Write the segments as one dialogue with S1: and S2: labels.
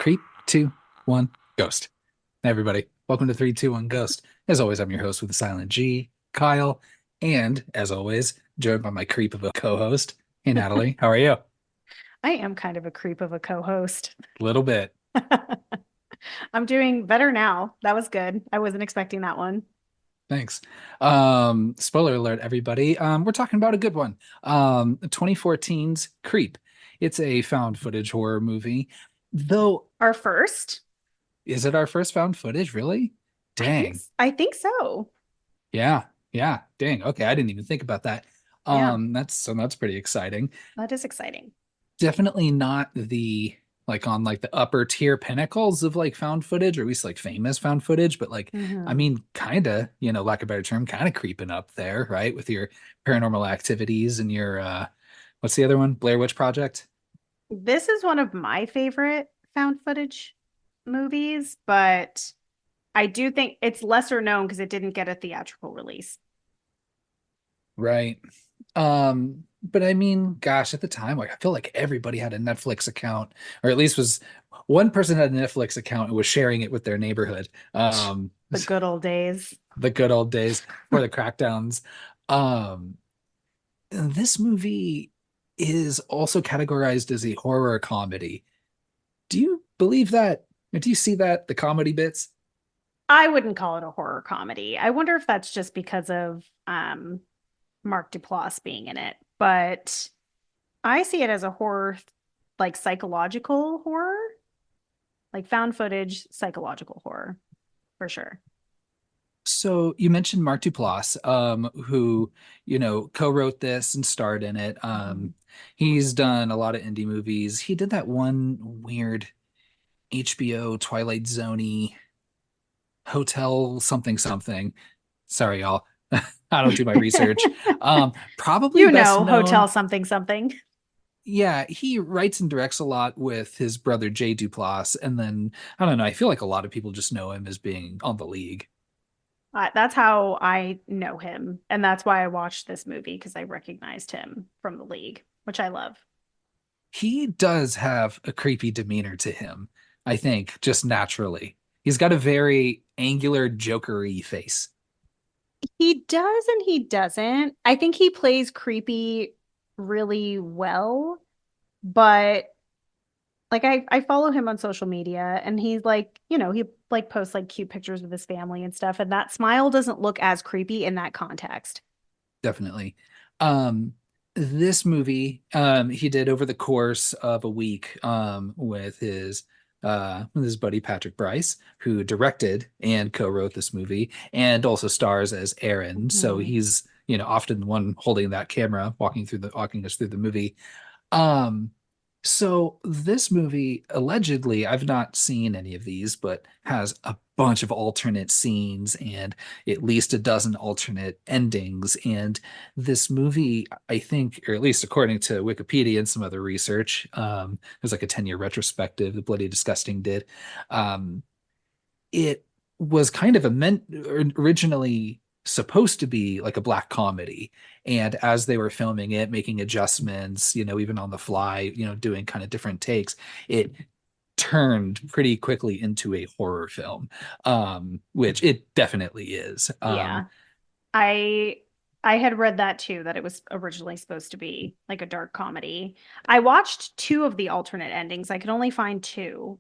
S1: Creep, two, one, ghost. Hey, everybody. Welcome to 3, 2, 1 Ghost. As always, I'm your host with a silent G, Kyle. And as always, joined by my creep of a co-host. Hey, Natalie, how are you?
S2: I am kind of a creep of a co-host.
S1: Little bit.
S2: I'm doing better now. That was good. I wasn't expecting that one.
S1: Thanks. Spoiler alert, everybody. We're talking about a good one. 2014's Creep. It's a found footage horror movie. Though,
S2: Our first?
S1: is it our first found footage, really? Dang.
S2: I think so.
S1: Yeah, yeah, dang. Okay, I didn't even think about that.
S2: Yeah,
S1: That's pretty exciting.
S2: that is exciting.
S1: Definitely not the like on like the upper tier pinnacles of like found footage, or at least like famous found footage, but like I
S2: hmm
S1: mean, kinda, lack of a better term, kind of creeping up there, right? With your paranormal activities and your what's the other one? Blair Witch Project.
S2: This is one of my favorite found footage movies, but I do think it's lesser known because it didn't get a theatrical release.
S1: Right. But I mean, gosh, at the time, like I feel like everybody had a Netflix account, or at least was one person had a Netflix account and was sharing it with their neighborhood.
S2: The good old days.
S1: The good old days for the crackdowns. Um, this movie is also categorized as a horror comedy. Do you believe that? Do you see that, the comedy bits?
S2: I wouldn't call it a horror comedy. I wonder if that's just because of Mark Duplass being in it, but I see it as a horror, like psychological horror, like found footage, psychological horror for sure.
S1: So you mentioned Mark Duplass, who, co-wrote this and starred in it.
S2: Mhm.
S1: He's done a lot of indie movies. He did that one weird HBO Twilight Zone hotel something something. Sorry, y'all. I don't do my research. Probably
S2: You
S1: best
S2: know,
S1: known.
S2: hotel something something.
S1: Yeah, he writes and directs a lot with his brother Jay Duplass, and then I don't know. I feel like a lot of people just know him as being on the League.
S2: That's how I know him. And that's why I watched this movie because I recognized him from the league, which I love.
S1: He does have a creepy demeanor to him, I think, just naturally. He's got a very angular, jokery face.
S2: He does and he doesn't. I think he plays creepy really well, but like I follow him on social media and he's like, he like posts like cute pictures with his family and stuff. And that smile doesn't look as creepy in that context.
S1: Definitely. Um, this movie, he did over the course of a week, with his buddy Patrick Bryce, who directed and co-wrote this movie, and also stars as Aaron. So
S2: Mhm.
S1: he's, often the one holding that camera, walking us through the movie. Um, so this movie, allegedly, I've not seen any of these, but has a bunch of alternate scenes and at least a dozen alternate endings. And this movie, I think, or at least according to Wikipedia and some other research, there's like a 10-year retrospective that Bloody Disgusting did. Um, it was kind of originally supposed to be like a black comedy, and as they were filming it, making adjustments, even on the fly, doing kind of different takes, it turned pretty quickly into a horror film, which it definitely is.
S2: Yeah. I I had read that too, that it was originally supposed to be like a dark comedy. I watched two of the alternate endings. I could only find two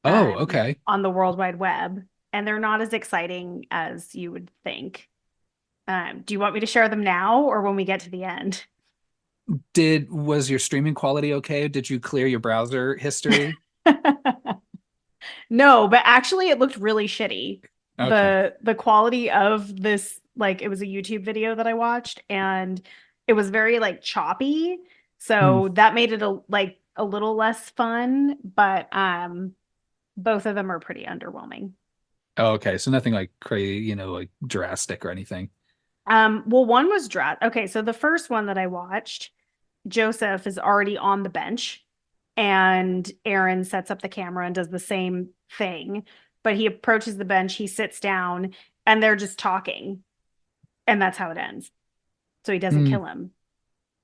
S1: Oh, okay.
S2: on the World Wide Web, and they're not as exciting as you would think. Do you want me to share them now or when we get to the end?
S1: Was your streaming quality okay? Did you clear your browser history?
S2: No, but actually it looked really shitty.
S1: Okay.
S2: The quality of this, like it was a YouTube video that I watched and it was very like choppy.
S1: Hmm.
S2: So that made it a little less fun, but both of them are pretty underwhelming.
S1: Oh, okay, so nothing like crazy, like drastic or anything.
S2: Well, one was Drat. Okay, so the first one that I watched, Joseph is already on the bench, and Aaron sets up the camera and does the same thing. But he approaches the bench, he sits down, and they're just talking, and that's how it ends. So he doesn't
S1: Hmm.
S2: kill him,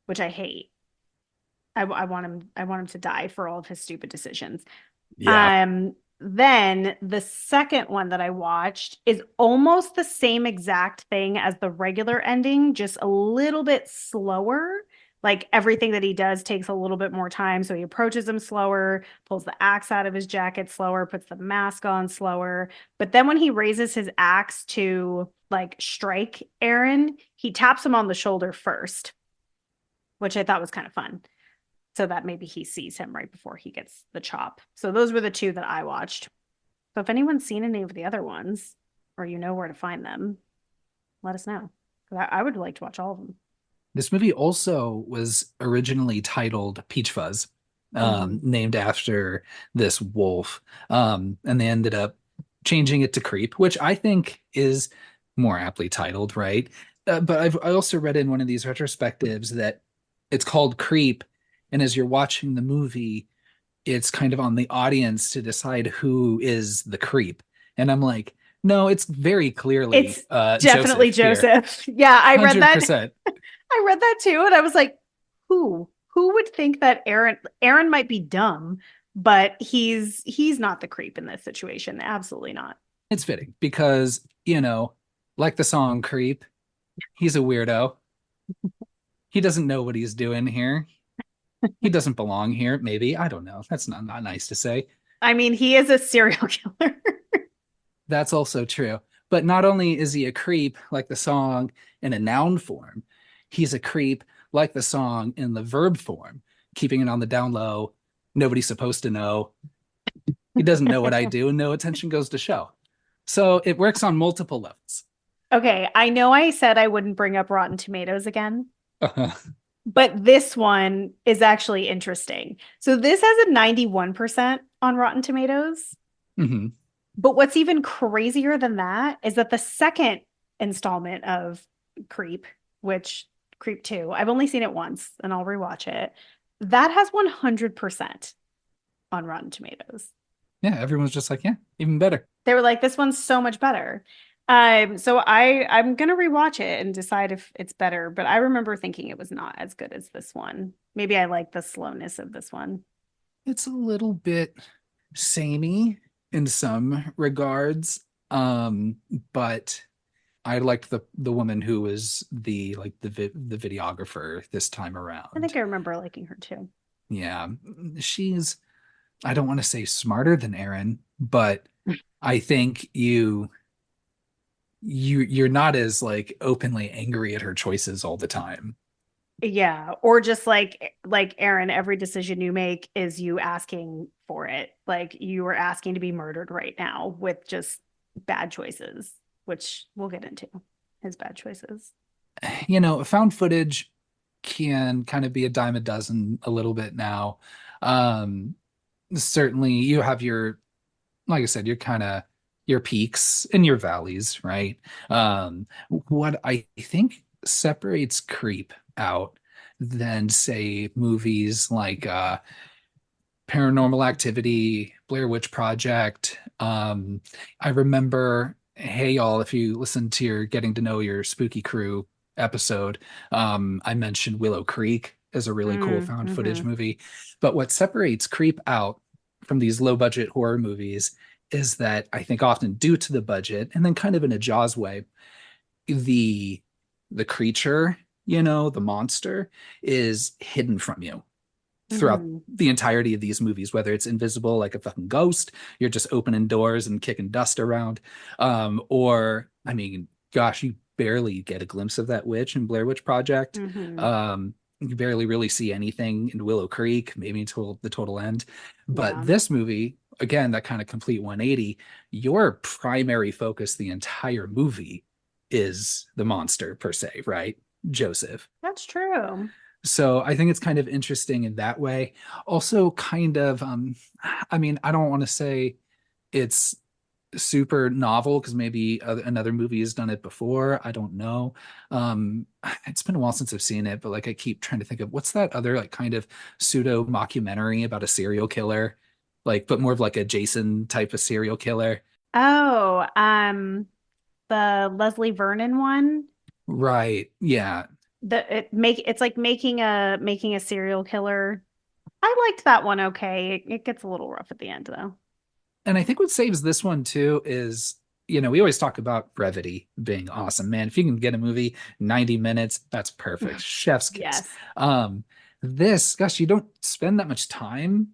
S2: which I hate. I want him. I want him to die for all of his stupid decisions.
S1: Yeah.
S2: Then the second one that I watched is almost the same exact thing as the regular ending, just a little bit slower. Like everything that he does takes a little bit more time. So he approaches him slower, pulls the axe out of his jacket slower, puts the mask on slower. But then when he raises his axe to like strike Aaron, he taps him on the shoulder first, which I thought was kind of fun so that maybe he sees him right before he gets the chop. So those were the two that I watched. So if anyone's seen any of the other ones or you know where to find them, let us know. I would like to watch all of them.
S1: This movie also was originally titled Peach Fuzz,
S2: Mm-hmm.
S1: named after this wolf. And they ended up changing it to Creep, which I think is more aptly titled, right? But I also read in one of these retrospectives that it's called Creep, and as you're watching the movie, it's kind of on the audience to decide who is the creep. And I'm like, no, it's very clearly
S2: It's definitely
S1: Joseph here.
S2: Joseph. Yeah, I read that.
S1: 100%.
S2: I read that too, and I was like, who? Who would think that Aaron might be dumb, but he's not the creep in this situation. Absolutely not.
S1: It's fitting because, like the song Creep, he's a weirdo. He doesn't know what he's doing here. He doesn't belong here, maybe. I don't know. That's not nice to say.
S2: I mean, he is a serial killer.
S1: That's also true. But not only is he a creep like the song in a noun form, he's a creep like the song in the verb form, keeping it on the down low. Nobody's supposed to know. He doesn't know what I do, and no attention goes to show. So it works on multiple levels.
S2: Okay, I know I said I wouldn't bring up Rotten Tomatoes again,
S1: Uh-huh.
S2: but this one is actually interesting. So this has a 91% on Rotten Tomatoes.
S1: Hmm.
S2: But what's even crazier than that is that the second installment of Creep, which Creep 2, I've only seen it once and I'll rewatch it. That has 100% on Rotten Tomatoes.
S1: Yeah, everyone's just like, yeah, even better.
S2: They were like, this one's so much better. So I'm gonna rewatch it and decide if it's better, but I remember thinking it was not as good as this one. Maybe I like the slowness of this one.
S1: It's a little bit samey in some regards. But I liked the woman who was the videographer this time
S2: I think
S1: around.
S2: I remember liking her too.
S1: Yeah, she's I don't want to say smarter than Aaron, but I think you're not as like openly angry at her choices all the time.
S2: Yeah, or just like Aaron, every decision you make is you asking for it. Like you are asking to be murdered right now with just bad choices, which we'll get into his bad choices.
S1: Found footage can kind of be a dime a dozen a little bit now. Um, Certainly you have like I said, your peaks and your valleys, right? What I think separates Creep out than say movies like Paranormal Activity, Blair Witch Project. I remember, hey y'all, if you listen to your Getting to Know Your Spooky Crew episode, I mentioned Willow Creek as a really cool found footage
S2: Mm-hmm.
S1: movie. But what separates Creep out from these low budget horror movies is that I think often due to the budget and then kind of in a Jaws way, the the creature, the monster is hidden from you throughout
S2: Mm-hmm.
S1: the entirety of these movies, whether it's invisible like a fucking ghost, you're just opening doors and kicking dust around, or I mean, gosh, you barely get a glimpse of that witch in Blair Witch Project.
S2: Mm-hmm.
S1: You barely really see anything in Willow Creek, maybe until the total end. But
S2: Yeah,
S1: this movie, again, that kind of complete 180, your primary focus the entire movie is the monster per se, right? Joseph.
S2: that's true.
S1: So I think it's kind of interesting in that way. Also, kind of, I mean, I don't want to say it's super novel because maybe another movie has done it before. I don't know. It's been a while since I've seen it, but like I keep trying to think of what's that other like kind of pseudo mockumentary about a serial killer, like but more of like a Jason type of serial killer.
S2: Oh, the Leslie Vernon one.
S1: Right. Yeah.
S2: It's like making a serial killer. I liked that one okay. It gets a little rough at the end though.
S1: And I think what saves this one too is, we always talk about brevity being awesome, man. If you can get a movie 90 minutes, that's perfect. Chef's kiss.
S2: Yes.
S1: Um, this, gosh, you don't spend that much time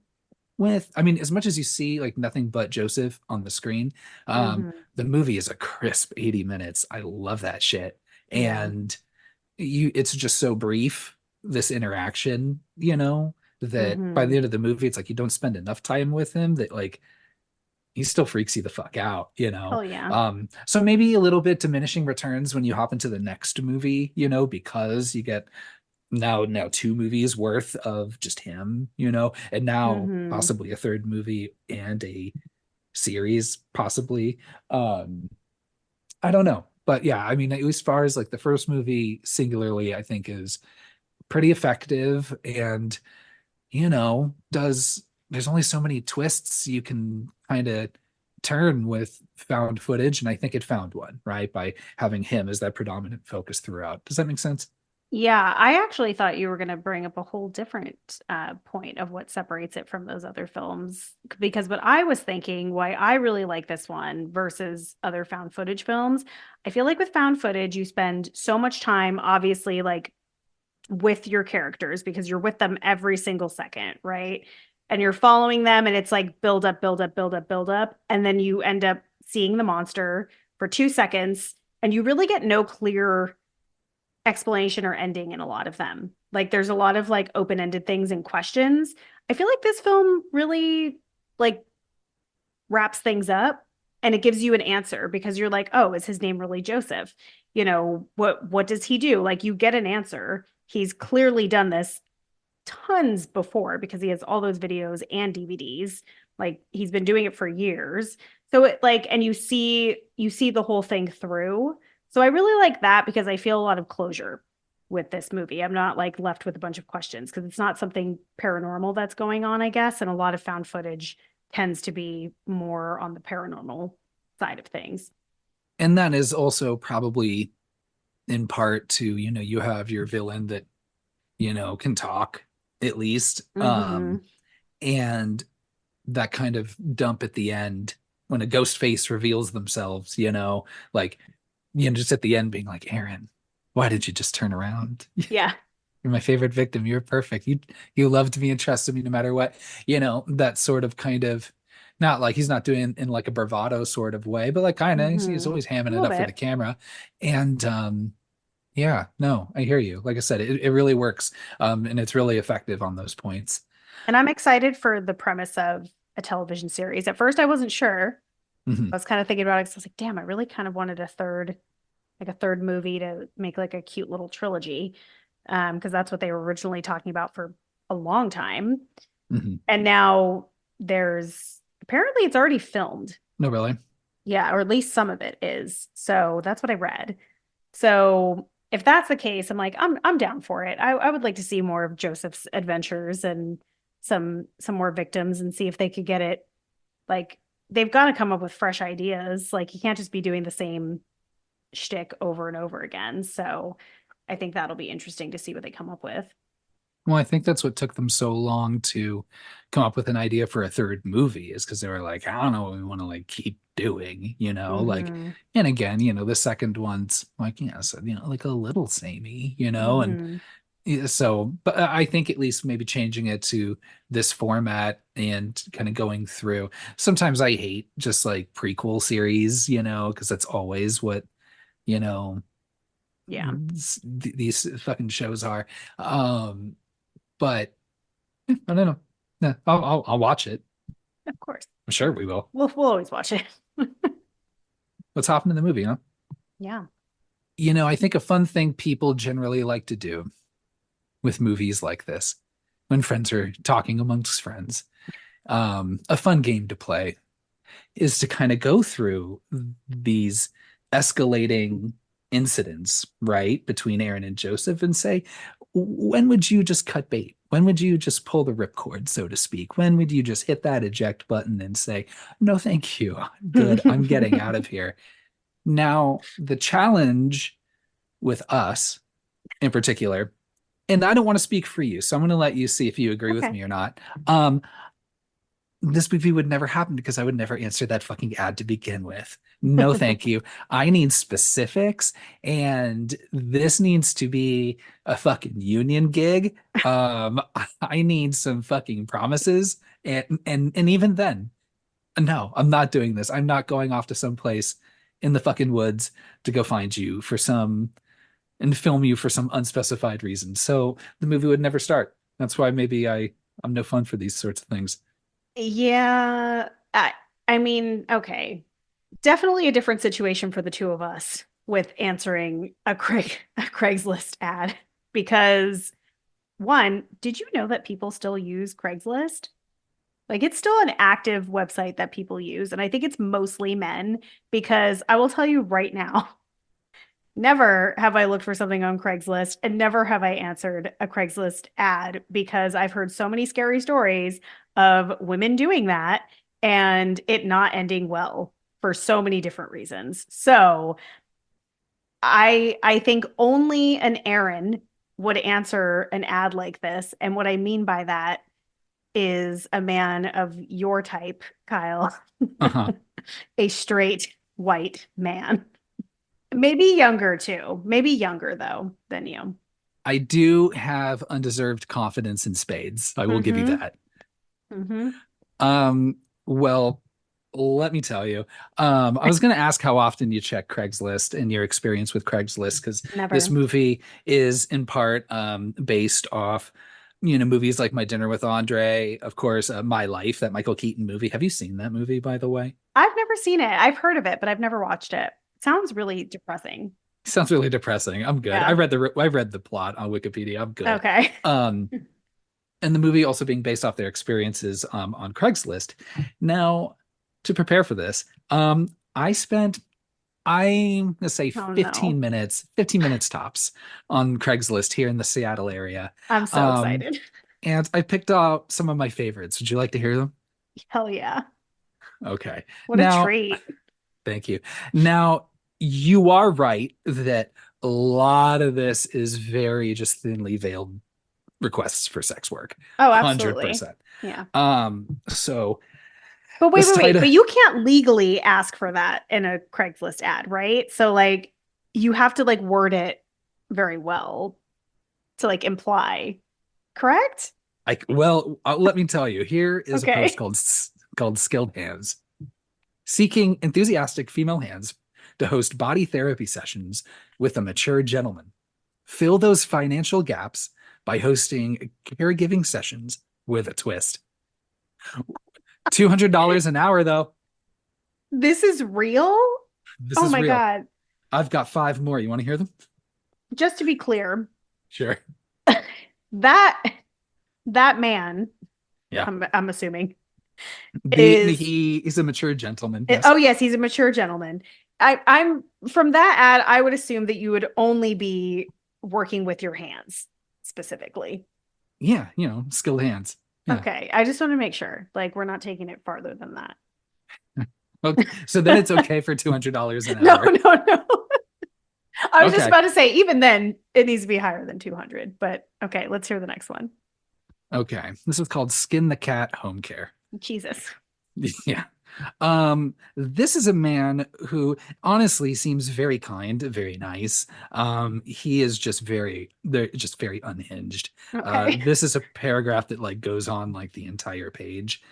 S1: with, I mean, as much as you see like nothing but Joseph on the screen,
S2: Hmm.
S1: the movie is a crisp 80 minutes. I love that shit.
S2: Yeah.
S1: And it's just so brief, this interaction, that by the
S2: Hmm.
S1: end of the movie, it's like you don't spend enough time with him that like he still freaks you the fuck out,
S2: Hell yeah.
S1: So maybe a little bit diminishing returns when you hop into the next movie, because you get now two movies worth of just him, and now
S2: Hmm.
S1: possibly a third movie and a series, possibly. Um, I don't know. But yeah, I mean, as far as like the first movie singularly, I think is pretty effective and does there's only so many twists you can kind of turn with found footage, and I think it found one, right? By having him as that predominant focus throughout. Does that make sense?
S2: Yeah, I actually thought you were going to bring up a whole different point of what separates it from those other films. Because what I was thinking, why I really like this one versus other found footage films, I feel like with found footage, you spend so much time, obviously, like with your characters because you're with them every single second, right? And you're following them, and it's like build up, build up, build up, build up. And then you end up seeing the monster for 2 seconds, and you really get no clear explanation or ending in a lot of them. Like there's a lot of like open-ended things and questions. I feel like this film really like wraps things up and it gives you an answer because you're like, "Oh, is his name really Joseph? What does he do?" Like you get an answer. He's clearly done this tons before because he has all those videos and DVDs. Like he's been doing it for years. So it like and you see the whole thing through. So I really like that because I feel a lot of closure with this movie. I'm not like left with a bunch of questions because it's not something paranormal that's going on, I guess, and a lot of found footage tends to be more on the paranormal side of things.
S1: And that is also probably in part to, you have your villain that, can talk at least.
S2: Mhm.
S1: And that kind of dump at the end when a ghost face reveals themselves, like, just at the end being like, Aaron, why did you just turn around?
S2: Yeah.
S1: You're my favorite victim. You're perfect. You loved me and trusted me no matter what. That sort of kind of not like he's not doing in like a bravado sort of way, but like kind of he's
S2: Mhm.
S1: always
S2: A
S1: hamming it
S2: little
S1: up for the
S2: bit.
S1: camera. And yeah, no, I hear you. Like I said, it really works. And it's really effective on those points.
S2: And I'm excited for the premise of a television series. At first, I wasn't sure. I
S1: Mhm.
S2: was kind of thinking about it because I was like, damn, I really kind of wanted like a third movie to make like a cute little trilogy. Because that's what they were originally talking about for a long time.
S1: Mhm.
S2: And now there's apparently it's already filmed.
S1: No, really.
S2: Yeah, or at least some of it is. So that's what I read. So if that's the case, I'm down for it. I would like to see more of Joseph's adventures and some more victims and see if they could get it like they've got to come up with fresh ideas. Like you can't just be doing the same shtick over and over again. So I think that'll be interesting to see what they come up with.
S1: Well, I think that's what took them so long to come up with an idea for a third movie is because they were like, I don't know what we want to like keep doing, like,
S2: Mm-hmm.
S1: and again, the second one's like, so, like a little samey, and
S2: Mm-hmm.
S1: yeah, so, but I think at least maybe changing it to this format and kind of going through. Sometimes I hate just like prequel series, because that's always what, you know,
S2: Yeah,
S1: these fucking shows are. But I don't know. Yeah, I'll watch it.
S2: of course.
S1: I'm sure we will.
S2: We'll always watch it.
S1: What's happened in the movie, huh?
S2: Yeah.
S1: I think a fun thing people generally like to do with movies like this, when friends are talking amongst friends, a fun game to play is to kind of go through these escalating incidents, right, between Aaron and Joseph and say, when would you just cut bait? When would you just pull the ripcord, so to speak? When would you just hit that eject button and say, no, thank you. Good. I'm getting out of here. Now, the challenge with us in particular and I don't want to speak for you, so I'm going to let you see if you agree with
S2: Okay.
S1: me or not. Um, this movie would never happen because I would never answer that fucking ad to begin with. No, thank you. I need specifics, and this needs to be a fucking union gig. I need some fucking promises, and even then, no, I'm not doing this. I'm not going off to some place in the fucking woods to go find you for some and film you for some unspecified reason. So the movie would never start. That's why maybe I'm no fun for these sorts of things.
S2: Yeah, I mean, okay. Definitely a different situation for the two of us with answering a Craigslist ad because one, did you know that people still use Craigslist? Like it's still an active website that people use, and I think it's mostly men because I will tell you right now, never have I looked for something on Craigslist and never have I answered a Craigslist ad because I've heard so many scary stories of women doing that and it not ending well for so many different reasons. So I think only an Aaron would answer an ad like this. And what I mean by that is a man of your type, Kyle,
S1: Uh-huh.
S2: a straight white man. Maybe younger too. Maybe younger though than you.
S1: I do have undeserved confidence in spades. I will give you
S2: Mm-hmm.
S1: that.
S2: Mm-hmm.
S1: Well, let me tell you. I was going to ask how often you check Craigslist and your experience with Craigslist, because this
S2: Never.
S1: movie is in part based off, movies like My Dinner with Andre, of course, My Life, that Michael Keaton movie. Have you seen that movie, by the way?
S2: I've never seen it. I've heard of it, but I've never watched it. It sounds really depressing.
S1: Sounds really depressing. I'm good.
S2: Yeah.
S1: I read the plot on Wikipedia. I'm good.
S2: Okay.
S1: Um, and the movie also being based off their experiences on Craigslist. Now, to prepare for this, I spent I'm gonna say
S2: Oh no.
S1: 15 minutes tops on Craigslist here in the Seattle area.
S2: I'm so
S1: Um,
S2: excited.
S1: and I picked out some of my favorites. Would you like to hear them?
S2: Hell yeah.
S1: Okay.
S2: What a
S1: Now,
S2: treat.
S1: thank you. Now, you are right that a lot of this is very just thinly veiled requests for sex work.
S2: Oh, absolutely.
S1: 100%.
S2: Yeah.
S1: So
S2: But wait,
S1: this
S2: wait, wait.
S1: title,
S2: But you can't legally ask for that in a Craigslist ad, right? So like you have to like word it very well to like imply, correct?
S1: let me tell you, here is a post
S2: Okay.
S1: called Skilled Hands, seeking enthusiastic female hands to host body therapy sessions with a mature gentleman. Fill those financial gaps by hosting caregiving sessions with a twist. $200 an hour, though.
S2: This is real?
S1: This
S2: Oh
S1: is
S2: my
S1: real.
S2: God.
S1: I've got five more. You want to hear them?
S2: Just to be clear,
S1: Sure.
S2: that that man,
S1: Yeah.
S2: I'm assuming, is
S1: He's a mature gentleman. Yes.
S2: oh yes, he's a mature gentleman. I'm from that ad, I would assume that you would only be working with your hands specifically.
S1: Yeah. Skilled hands. Yeah.
S2: Okay, I just want to make sure, like, we're not taking it farther than that.
S1: Okay. So then it's okay for $200 an
S2: No,
S1: hour.
S2: no, no. I was just
S1: Okay.
S2: about to say, even then, it needs to be higher than 200. But okay, let's hear the next one.
S1: Okay. This is called Skin the Cat Home Care.
S2: Jesus.
S1: Yeah. This is a man who honestly seems very kind, very nice. He is just they're just very unhinged.
S2: Okay.
S1: This is a paragraph that like goes on like the entire page.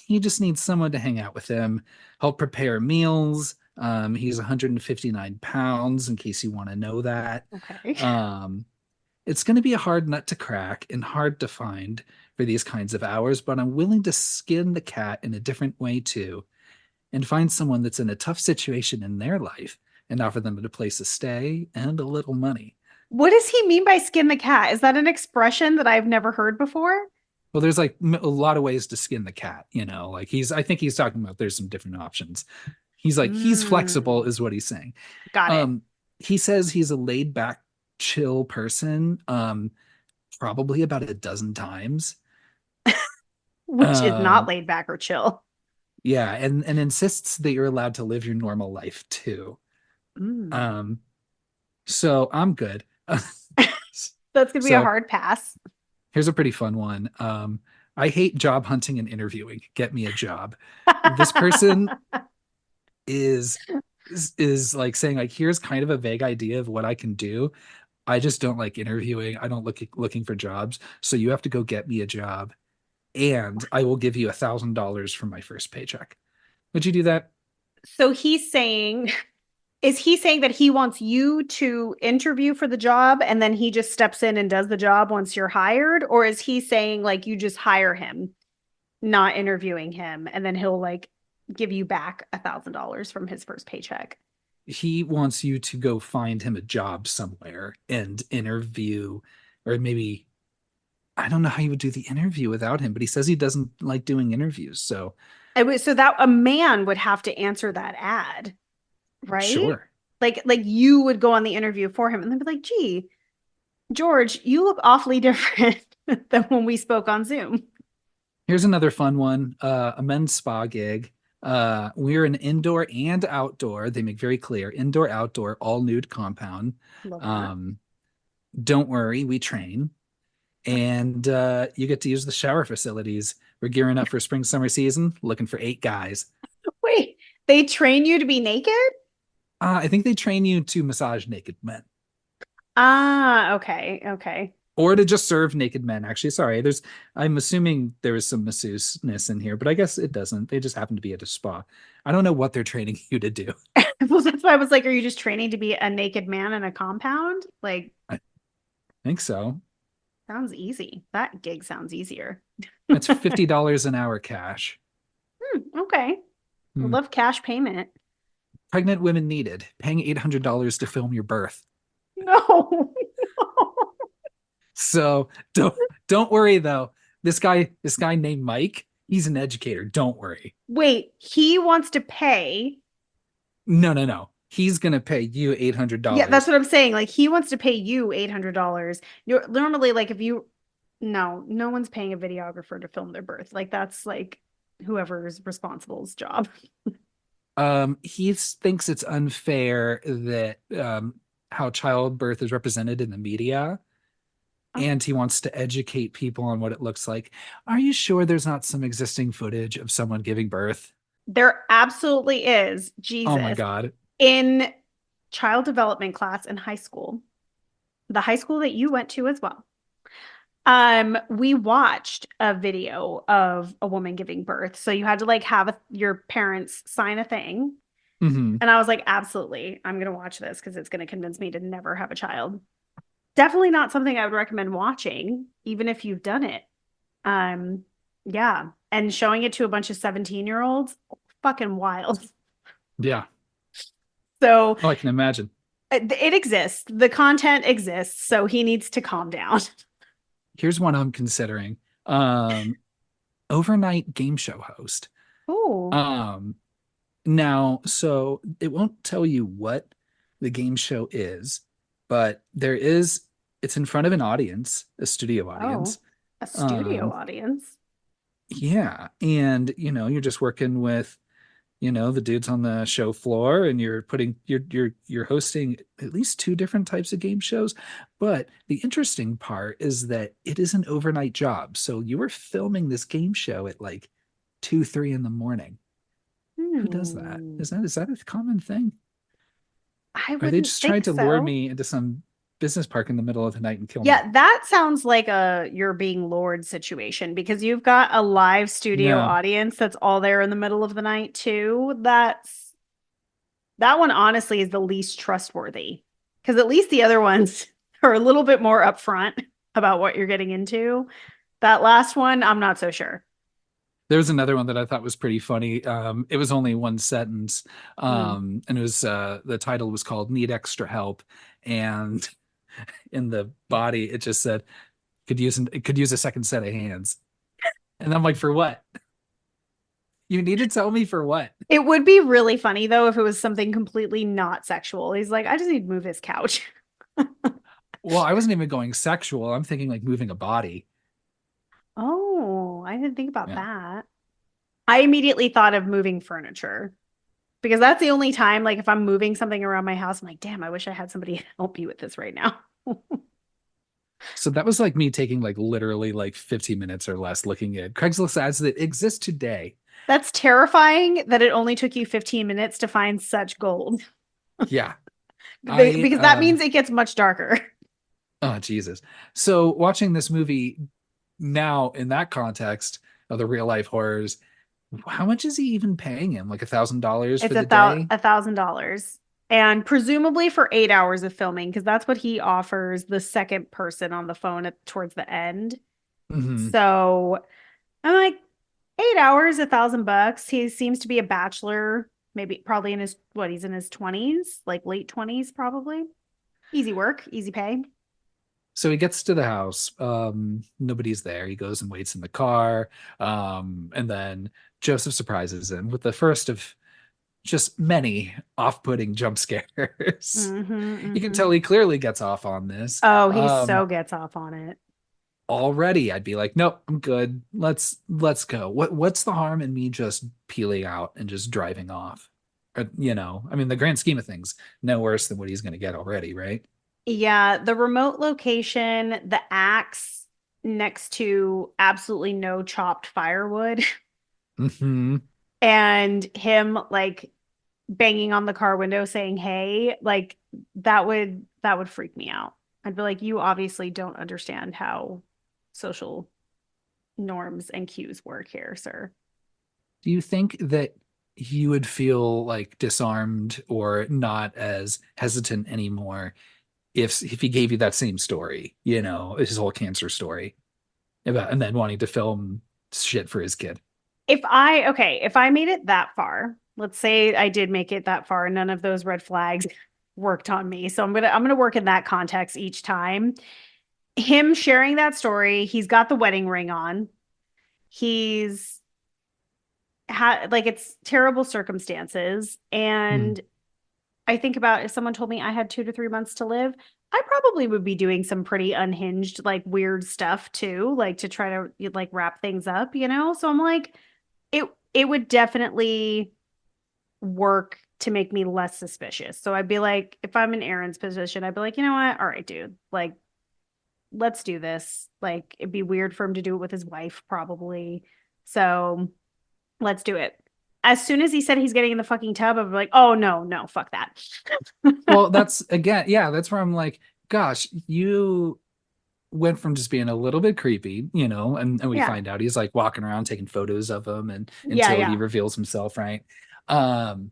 S1: He just needs someone to hang out with him, help prepare meals. He's 159 pounds, in case you want to know that.
S2: Okay.
S1: Um, it's going to be a hard nut to crack and hard to find for these kinds of hours, but I'm willing to skin the cat in a different way too and find someone that's in a tough situation in their life and offer them a place to stay and a little money.
S2: What does he mean by skin the cat? Is that an expression that I've never heard before?
S1: Well, there's like a lot of ways to skin the cat, like I think he's talking about there's some different options. He's flexible,
S2: Mm,
S1: is what he's saying.
S2: got it.
S1: Um, he says he's a laid back, chill person, probably about a dozen times.
S2: Which is not
S1: Um,
S2: laid back or chill.
S1: Yeah, and insists that you're allowed to live your normal life too.
S2: Mm.
S1: Um, so I'm good.
S2: That's gonna be a
S1: So
S2: hard pass.
S1: here's a pretty fun one. I hate job hunting and interviewing. Get me a job. This person is is like saying like here's kind of a vague idea of what I can do. I just don't like interviewing. I don't looking for jobs. So you have to go get me a job, and I will give you $1,000 from my first paycheck. Would you do that?
S2: So he's saying, is he saying that he wants you to interview for the job and then he just steps in and does the job once you're hired? Or is he saying like you just hire him, not interviewing him, and then he'll like give you back $1,000 from his first paycheck?
S1: He wants you to go find him a job somewhere and interview, or maybe I don't know how you would do the interview without him, but he says he doesn't like doing interviews. So
S2: It was so that a man would have to answer that ad, right?
S1: sure.
S2: Like you would go on the interview for him and then be like, gee, George, you look awfully different than when we spoke on Zoom.
S1: Here's another fun one. A men's spa gig. We're an indoor and outdoor. They make very clear indoor, outdoor, all nude compound.
S2: Love that.
S1: Um, don't worry, we train. And you get to use the shower facilities. We're gearing up for spring summer season, looking for 8 guys.
S2: Wait, they train you to be naked?
S1: I think they train you to massage naked men
S2: Ah, okay, okay.
S1: or to just serve naked men. Actually, sorry, I'm assuming there is some masseuseness in here, but I guess it doesn't. They just happen to be at a spa. I don't know what they're training you to do.
S2: Well, that's why I was like, are you just training to be a naked man in a compound? Like,
S1: I think so.
S2: sounds easy. That gig sounds easier.
S1: It's $50 an hour cash.
S2: Okay. I
S1: Hmm.
S2: love cash payment.
S1: Pregnant women needed, paying $800 to film your birth.
S2: No.
S1: So don't worry though. This guy named Mike, he's an educator. Don't worry.
S2: Wait, he wants to pay.
S1: No, no, no. He's gonna pay you eight hundred
S2: Yeah, that's
S1: dollars.
S2: what I'm saying. Like he wants to pay you $800. You're normally like if you no, no one's paying a videographer to film their birth. Like that's like whoever's responsible's job.
S1: He thinks it's unfair that how childbirth is represented in the media, and he wants to educate people on what it looks like. Are you sure there's not some existing footage of someone giving birth?
S2: There absolutely is.
S1: Oh my
S2: Jesus.
S1: God.
S2: In child development class in high school, the high school that you went to as well. We watched a video of a woman giving birth. So you had to like have your parents sign a thing.
S1: Hmm.
S2: And I was like, absolutely, I'm going to watch this because it's going to convince me to never have a child. Definitely not something I would recommend watching, even if you've done it. Um, yeah. And showing it to a bunch of 17-year-olds, fucking wild.
S1: Yeah.
S2: So
S1: Oh, I can imagine.
S2: it exists. The content exists. So he needs to calm down.
S1: Here's one I'm considering. Um, Overnight game show host.
S2: Oh,
S1: Um, Now, so it won't tell you what the game show is, but it's in front of an audience, a studio
S2: oh,
S1: audience.
S2: a studio
S1: Um,
S2: audience.
S1: yeah, and you're just working with, the dudes on the show floor, and you're hosting at least two different types of game shows. But the interesting part is that it is an overnight job. So you were filming this game show at like 2, 3 in the morning. Who does that?
S2: Hmm.
S1: Is that a common thing?
S2: I
S1: Are they
S2: wouldn't
S1: just trying
S2: think
S1: to lure
S2: so.
S1: me into some business park in the middle of the night and kill me?
S2: Yeah, that sounds like a you're being lured situation because you've got a live studio
S1: Yeah,
S2: audience that's all there in the middle of the night too. That one honestly is the least trustworthy because at least the other ones are a little bit more upfront about what you're getting into. That last one, I'm not so sure.
S1: there was another one that I thought was pretty funny. It was only one sentence,
S2: Mm.
S1: and it was the title was called "Need Extra Help," and in the body it just said it could use a second set of hands. And I'm like, for what? You need to tell me for what?
S2: It would be really funny though if it was something completely not sexual. He's like, I just need to move this couch.
S1: Well, I wasn't even going sexual. I'm thinking like moving a body.
S2: Oh, I didn't think about
S1: Yeah.
S2: that. I immediately thought of moving furniture because that's the only time, like, if I'm moving something around my house, I'm like, damn, I wish I had somebody help me with this right now.
S1: So that was like me taking like literally like 15 minutes or less looking at Craigslist ads that exist today.
S2: That's terrifying that it only took you 15 minutes to find such gold.
S1: Yeah. I
S2: Because that means it gets much darker.
S1: oh Jesus. So watching this movie now in that context of the real life horrors, how much is he even paying him? Like $1,000 for
S2: It's
S1: the day?
S2: $1,000. And presumably for 8 hours of filming, because that's what he offers the second person on the phone towards the end.
S1: Hmm.
S2: So I'm like, 8 hours, $1,000. He seems to be a bachelor, maybe probably in his what, he's in his 20s, like late 20s, probably. Easy work, easy pay.
S1: So he gets to the house. Nobody's there. He goes and waits in the car. And then Joseph surprises him with the first of just many off-putting jump scares. You can tell
S2: Mm-hmm.
S1: he clearly gets off on this.
S2: Oh, he so gets off on it.
S1: Already I'd be like, nope, I'm good. Let's go. What's the harm in me just peeling out and just driving off? Or, I mean, the grand scheme of things, no worse than what he's going to get already, right?
S2: Yeah, the remote location, the axe next to absolutely no chopped firewood,
S1: Hmm.
S2: and him like banging on the car window saying, "Hey," like that would freak me out. I'd be like, "You obviously don't understand how social norms and cues work here, sir."
S1: Do you think that you would feel like disarmed or not as hesitant anymore if he gave you that same story, his whole cancer story about and then wanting to film shit for his kid?
S2: If I made it that far, let's say I did make it that far, none of those red flags worked on me. So I'm gonna work in that context each time. Him sharing that story, he's got the wedding ring on. He's had like it's terrible circumstances.
S1: Hmm.
S2: And I think about if someone told me I had 2 to 3 months to live, I probably would be doing some pretty unhinged, like weird stuff too, like to try to like wrap things up, you know? So I'm like, it would definitely work to make me less suspicious. So I'd be like, if I'm in Aaron's position, I'd be like, you know what? All right, dude, like, let's do this. Like, it'd be weird for him to do it with his wife, probably. So let's do it. As soon as he said he's getting in the fucking tub, I'm like, oh no, no, fuck that.
S1: Well, that's again, yeah, that's where I'm like, gosh, you went from just being a little bit creepy, and we
S2: Yeah.
S1: find out he's like walking around taking photos of him and
S2: Yeah,
S1: until he
S2: yeah.
S1: reveals himself, right? Um,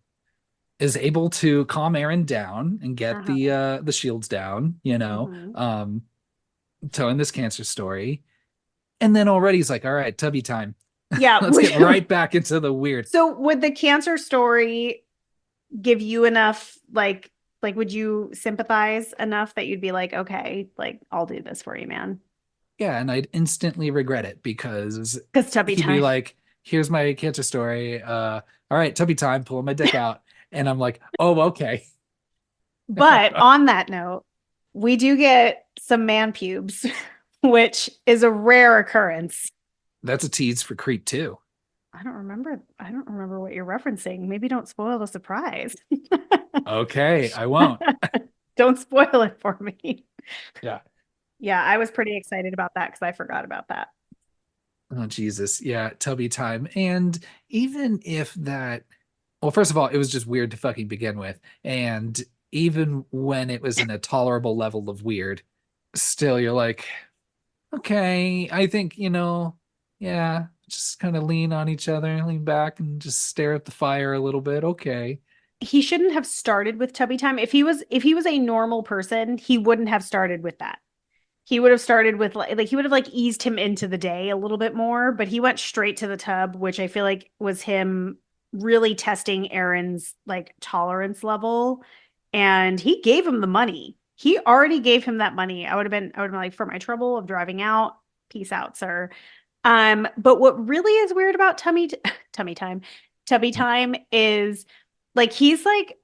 S1: is able to calm Aaron down and get
S2: Uh-huh.
S1: the shields down,
S2: Hmm.
S1: telling this cancer story. And then already he's like, all right, Tubby time.
S2: Yeah.
S1: Let's get right back into the weird.
S2: So would the cancer story give you enough like would you sympathize enough that you'd be like, okay, like I'll do this for you, man?
S1: Yeah, and I'd instantly regret it because
S2: Because Tubby
S1: he'd be
S2: Time.
S1: like, here's my cancer story. All right, Tubby time, pulling my dick out. And I'm like, oh, okay.
S2: But on that note, we do get some man pubes, which is a rare occurrence.
S1: That's a tease for Creep too.
S2: I don't remember what you're referencing. Maybe don't spoil the surprise.
S1: Okay, I won't.
S2: Don't spoil it for me.
S1: Yeah.
S2: Yeah, I was pretty excited about that because I forgot about that.
S1: Oh, Jesus. Yeah, Tubby time. And even if that, well, first of all, it was just weird to fucking begin with. And even when it was in a tolerable level of weird, still you're like, okay, I think, yeah, just kind of lean on each other, lean back and just stare at the fire a little bit. Okay.
S2: He shouldn't have started with Tubby Time. If he was a normal person, he wouldn't have started with that. He would have started with like he would have like eased him into the day a little bit more, but he went straight to the tub, which I feel like was him really testing Aaron's like tolerance level. And he gave him the money. He already gave him that money. I would have been like, for my trouble of driving out, peace out, sir. But what really is weird about tummy time, Tubby Time is like he's like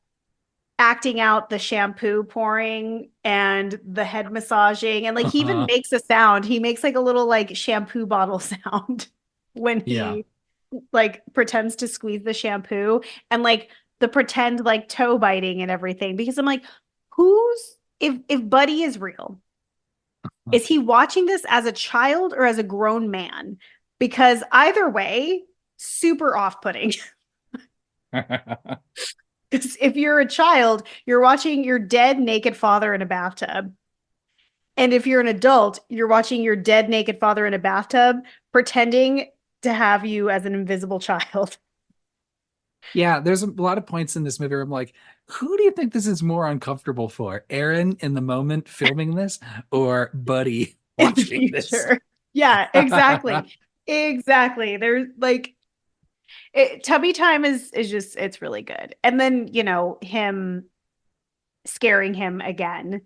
S2: acting out the shampoo pouring and the head massaging, and like he even
S1: Uh-huh.
S2: makes a sound. He makes like a little like shampoo bottle sound when
S1: Yeah.
S2: he like pretends to squeeze the shampoo, and like the pretend like toe biting and everything, because I'm like, who's if Buddy is real, Is he watching this as a child or as a grown man? Because either way, super off-putting. Because if you're a child, you're watching your dead naked father in a bathtub. And if you're an adult, you're watching your dead naked father in a bathtub pretending to have you as an invisible child.
S1: Yeah, there's a lot of points in this movie where I'm like, who do you think this is more uncomfortable for? Aaron in the moment filming this or Buddy
S2: In the
S1: watching this?
S2: future. Yeah, exactly. Exactly. There's like Tubby Time is just it's really good. And then, him scaring him again.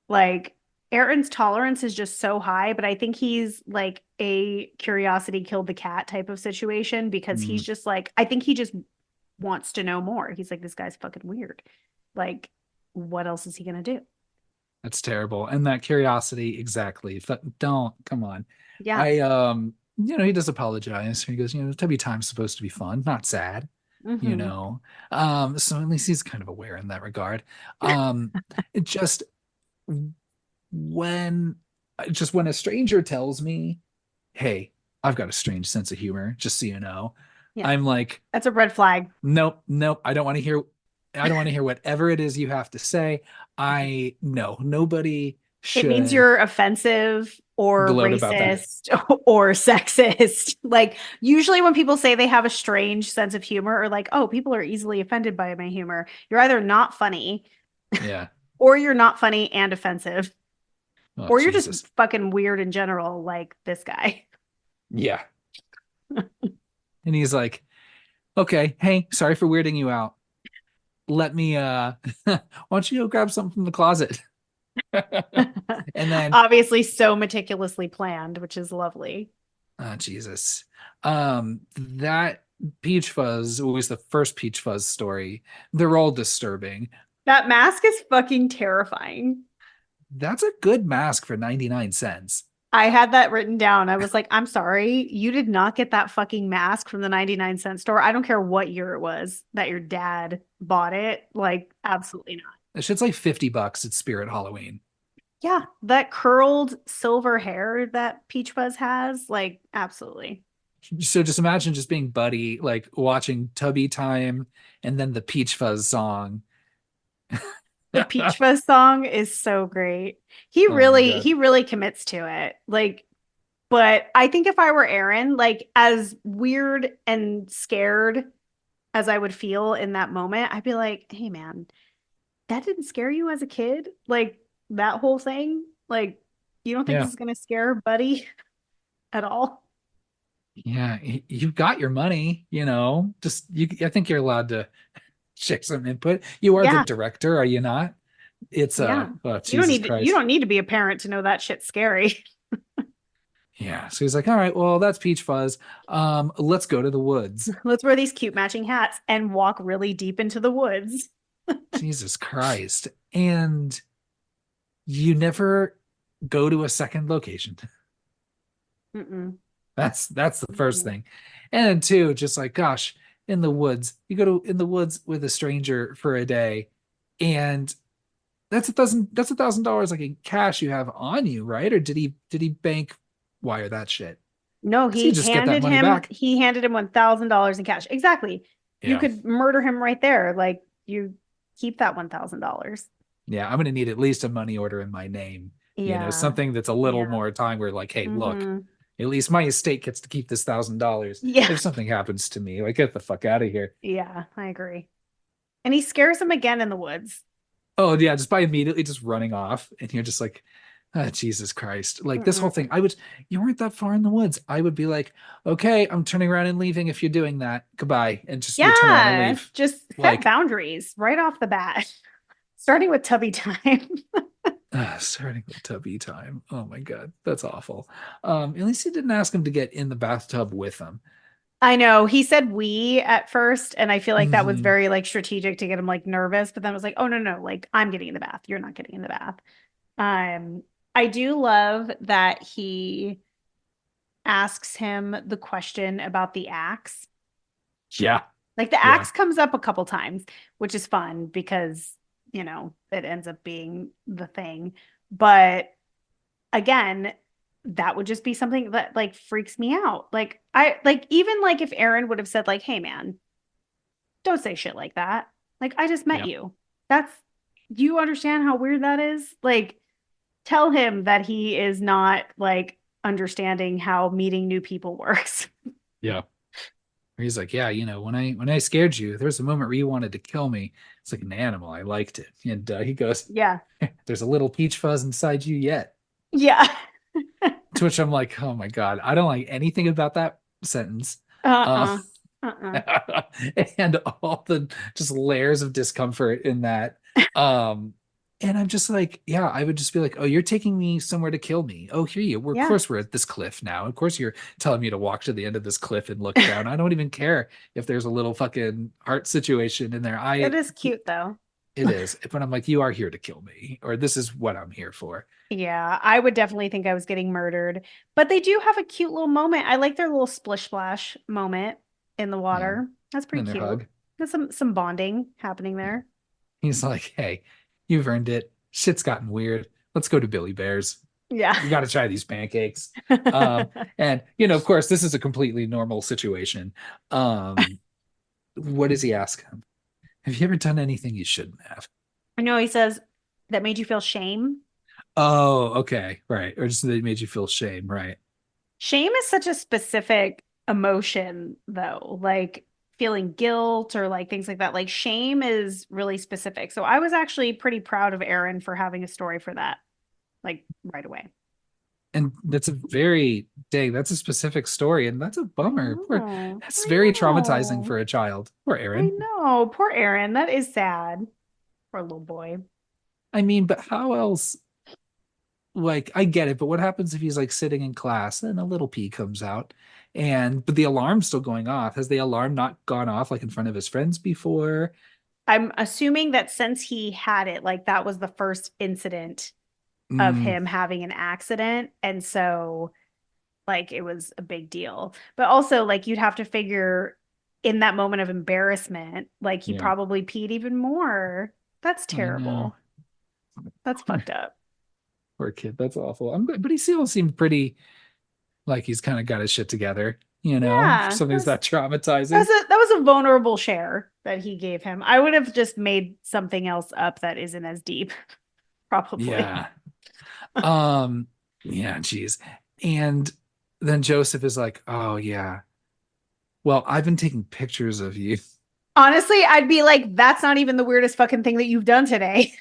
S2: Like Aaron's tolerance is just so high, but I think he's like a curiosity killed the cat type of situation because he's
S1: Mm,
S2: just like I think he just wants to know more. He's like this guy's fucking weird. Like what else is he going to do?
S1: that's terrible. And that curiosity, exactly. Don't, come on.
S2: Yeah.
S1: He does apologize. He goes, Tubby Time's supposed to be fun, not sad, you
S2: Mhm.
S1: know. So at least he's kind of aware in that regard. It when just when a stranger tells me, "Hey, I've got a strange sense of humor," just so you know,
S2: Yeah.
S1: I'm like,
S2: That's a red flag.
S1: nope, nope, I don't want to hear whatever it is you have to say. I no, nobody
S2: It means
S1: should
S2: you're offensive or
S1: gloat about that.
S2: racist or sexist. Like, usually when people say they have a strange sense of humor or like, oh, people are easily offended by my humor, you're either not funny
S1: Yeah.
S2: or you're not funny and offensive
S1: Oh,
S2: or you're just
S1: Jesus.
S2: fucking weird in general, like this guy.
S1: Yeah. And he's like, okay, hey, sorry for weirding you out. Let me why don't you go grab something from the closet? And then
S2: Obviously, so meticulously planned, which is lovely.
S1: oh, Jesus. That Peach Fuzz was the first Peach Fuzz story. They're all disturbing.
S2: That mask is fucking terrifying.
S1: That's a good mask for 99 cents.
S2: I had that written down. I was like, I'm sorry, you did not get that fucking mask from the 99-cent store. I don't care what year it was that your dad bought it. Like, absolutely not.
S1: That shit's like $50 at Spirit Halloween.
S2: Yeah, that curled silver hair that Peach Fuzz has, like, absolutely.
S1: So just imagine just being Buddy, like watching Tubby Time and then the Peach Fuzz song.
S2: The Peach Fuzz song is so great. He
S1: Oh my
S2: really,
S1: God.
S2: he really commits to it. Like, but I think if I were Aaron, like as weird and scared as I would feel in that moment, I'd be like, hey man, that didn't scare you as a kid? Like that whole thing? Like, you don't think this
S1: Yeah.
S2: is gonna scare Buddy at all?
S1: Yeah. You've got your money, just I think you're allowed to share some input. You are the
S2: Yeah,
S1: director, are you not? It's
S2: yeah.
S1: oh
S2: You don't
S1: Jesus
S2: need you
S1: Christ.
S2: don't need to be a parent to know that shit's scary.
S1: Yeah. So he's like, all right, well, that's Peach Fuzz. Let's go to the woods.
S2: Let's wear these cute matching hats and walk really deep into the woods.
S1: Jesus Christ. And you never go to a second location.
S2: Mm-mm.
S1: That's the first
S2: Mm-mm.
S1: thing. And then two, just like, gosh, in the woods, you go to in the woods with a stranger for a day, and that's $1,000 like in cash you have on you, right? Or did he bank wire that shit?
S2: No,
S1: Because he just get that money back.
S2: he handed him $1,000 in cash. Exactly. You
S1: Yeah.
S2: could murder him right there. Like you keep that $1,000.
S1: Yeah, I'm gonna need at least a money order in my name.
S2: Yeah.
S1: Something that's a little
S2: Yeah.
S1: more time where like, hey, look,
S2: Hmm.
S1: at least my estate gets to keep this $1,000.
S2: Yeah.
S1: If something happens to me, like get the fuck out of here.
S2: Yeah, I agree. And he scares him again in the woods.
S1: Oh yeah, just by immediately just running off, and you're just like, ah, Jesus Christ. Like this whole thing,
S2: Mm-mm.
S1: you weren't that far in the woods. I would be like, okay, I'm turning around and leaving if you're doing that. Goodbye. And just would turn around and
S2: Yeah,
S1: leave.
S2: just set
S1: Like,
S2: boundaries right off the bat. Starting with Tubby Time.
S1: starting with Tubby Time. Oh my God, that's awful. At least he didn't ask him to get in the bathtub with him.
S2: I know he said we at first, and I feel like that was
S1: Hmm.
S2: very like strategic to get him like nervous, but then it was like, oh no, like I'm getting in the bath. You're not getting in the bath. Um, I do love that he asks him the question about the axe.
S1: Yeah,
S2: Like the
S1: yeah.
S2: axe comes up a couple times, which is fun because, it ends up being the thing. But again, that would just be something that like freaks me out. Like I like even like if Aaron would have said like, "Hey man, don't say shit like that." Like I just met
S1: Yeah.
S2: you. That's do you understand how weird that is? Like tell him that he is not like understanding how meeting new people works.
S1: Yeah. He's like, yeah, when I scared you, there was a moment where you wanted to kill me. It's like an animal. I liked it. And he goes,
S2: Yeah.
S1: there's a little peach fuzz inside you yet.
S2: Yeah.
S1: To which I'm like, oh my God, I don't like anything about that sentence. Uh,
S2: Uh-uh. Uh-uh.
S1: and all the just layers of discomfort in that. Um, and I'm just like, yeah, I would just be like, oh, you're taking me somewhere to kill me. Oh, here you. Of
S2: Yeah.
S1: course, we're at this cliff now. Of course, you're telling me to walk to the end of this cliff and look down. I don't even care if there's a little fucking heart situation in there.
S2: It is cute though.
S1: It is, but I'm like, you are here to kill me, or this is what I'm here for.
S2: Yeah, I would definitely think I was getting murdered. But they do have a cute little moment. I like their little splish splash moment in the
S1: Yeah,
S2: water. That's
S1: and
S2: pretty
S1: their
S2: cute.
S1: hug.
S2: There's some bonding happening
S1: Yeah.
S2: there.
S1: He's like, hey, you've earned it. Shit's gotten weird. Let's go to Billy Bear's.
S2: Yeah.
S1: We got to try these pancakes. And of course, this is a completely normal situation. Um, what does he ask him? Have you ever done anything you shouldn't have?
S2: I know he says that made you feel shame.
S1: Oh, okay, right. Or just they made you feel shame, right?
S2: Shame is such a specific emotion, though, like feeling guilt or like things like that. Like shame is really specific. So I was actually pretty proud of Aaron for having a story for that, like right away.
S1: And that's a very dang, that's a specific story, and that's a
S2: I
S1: bummer. Poor,
S2: know.
S1: that's
S2: I
S1: very traumatizing
S2: know.
S1: for a child. Poor
S2: I
S1: Aaron.
S2: know. Poor Aaron. That is sad. Poor little boy.
S1: I mean, but how else? Like, I get it, but what happens if he's like sitting in class and a little pee comes out, and but the alarm's still going off? Has the alarm not gone off like in front of his friends before?
S2: I'm assuming that since he had it, like that was the first incident of
S1: Mm,
S2: him having an accident. And so like it was a big deal. But also like you'd have to figure in that moment of embarrassment, like he
S1: yeah,
S2: probably peed even more. That's
S1: I know.
S2: terrible. That's fucked up.
S1: Poor kid. That's awful. I'm good, but he still seemed pretty like he's kind of got his shit together, for
S2: Yeah.
S1: something that's that
S2: That was
S1: traumatizing.
S2: a vulnerable share that he gave him. I would have just made something else up that isn't as deep, probably.
S1: Yeah. Um, yeah, geez. And then Joseph is like, oh yeah. Well, I've been taking pictures of you.
S2: Honestly, I'd be like, that's not even the weirdest fucking thing that you've done today.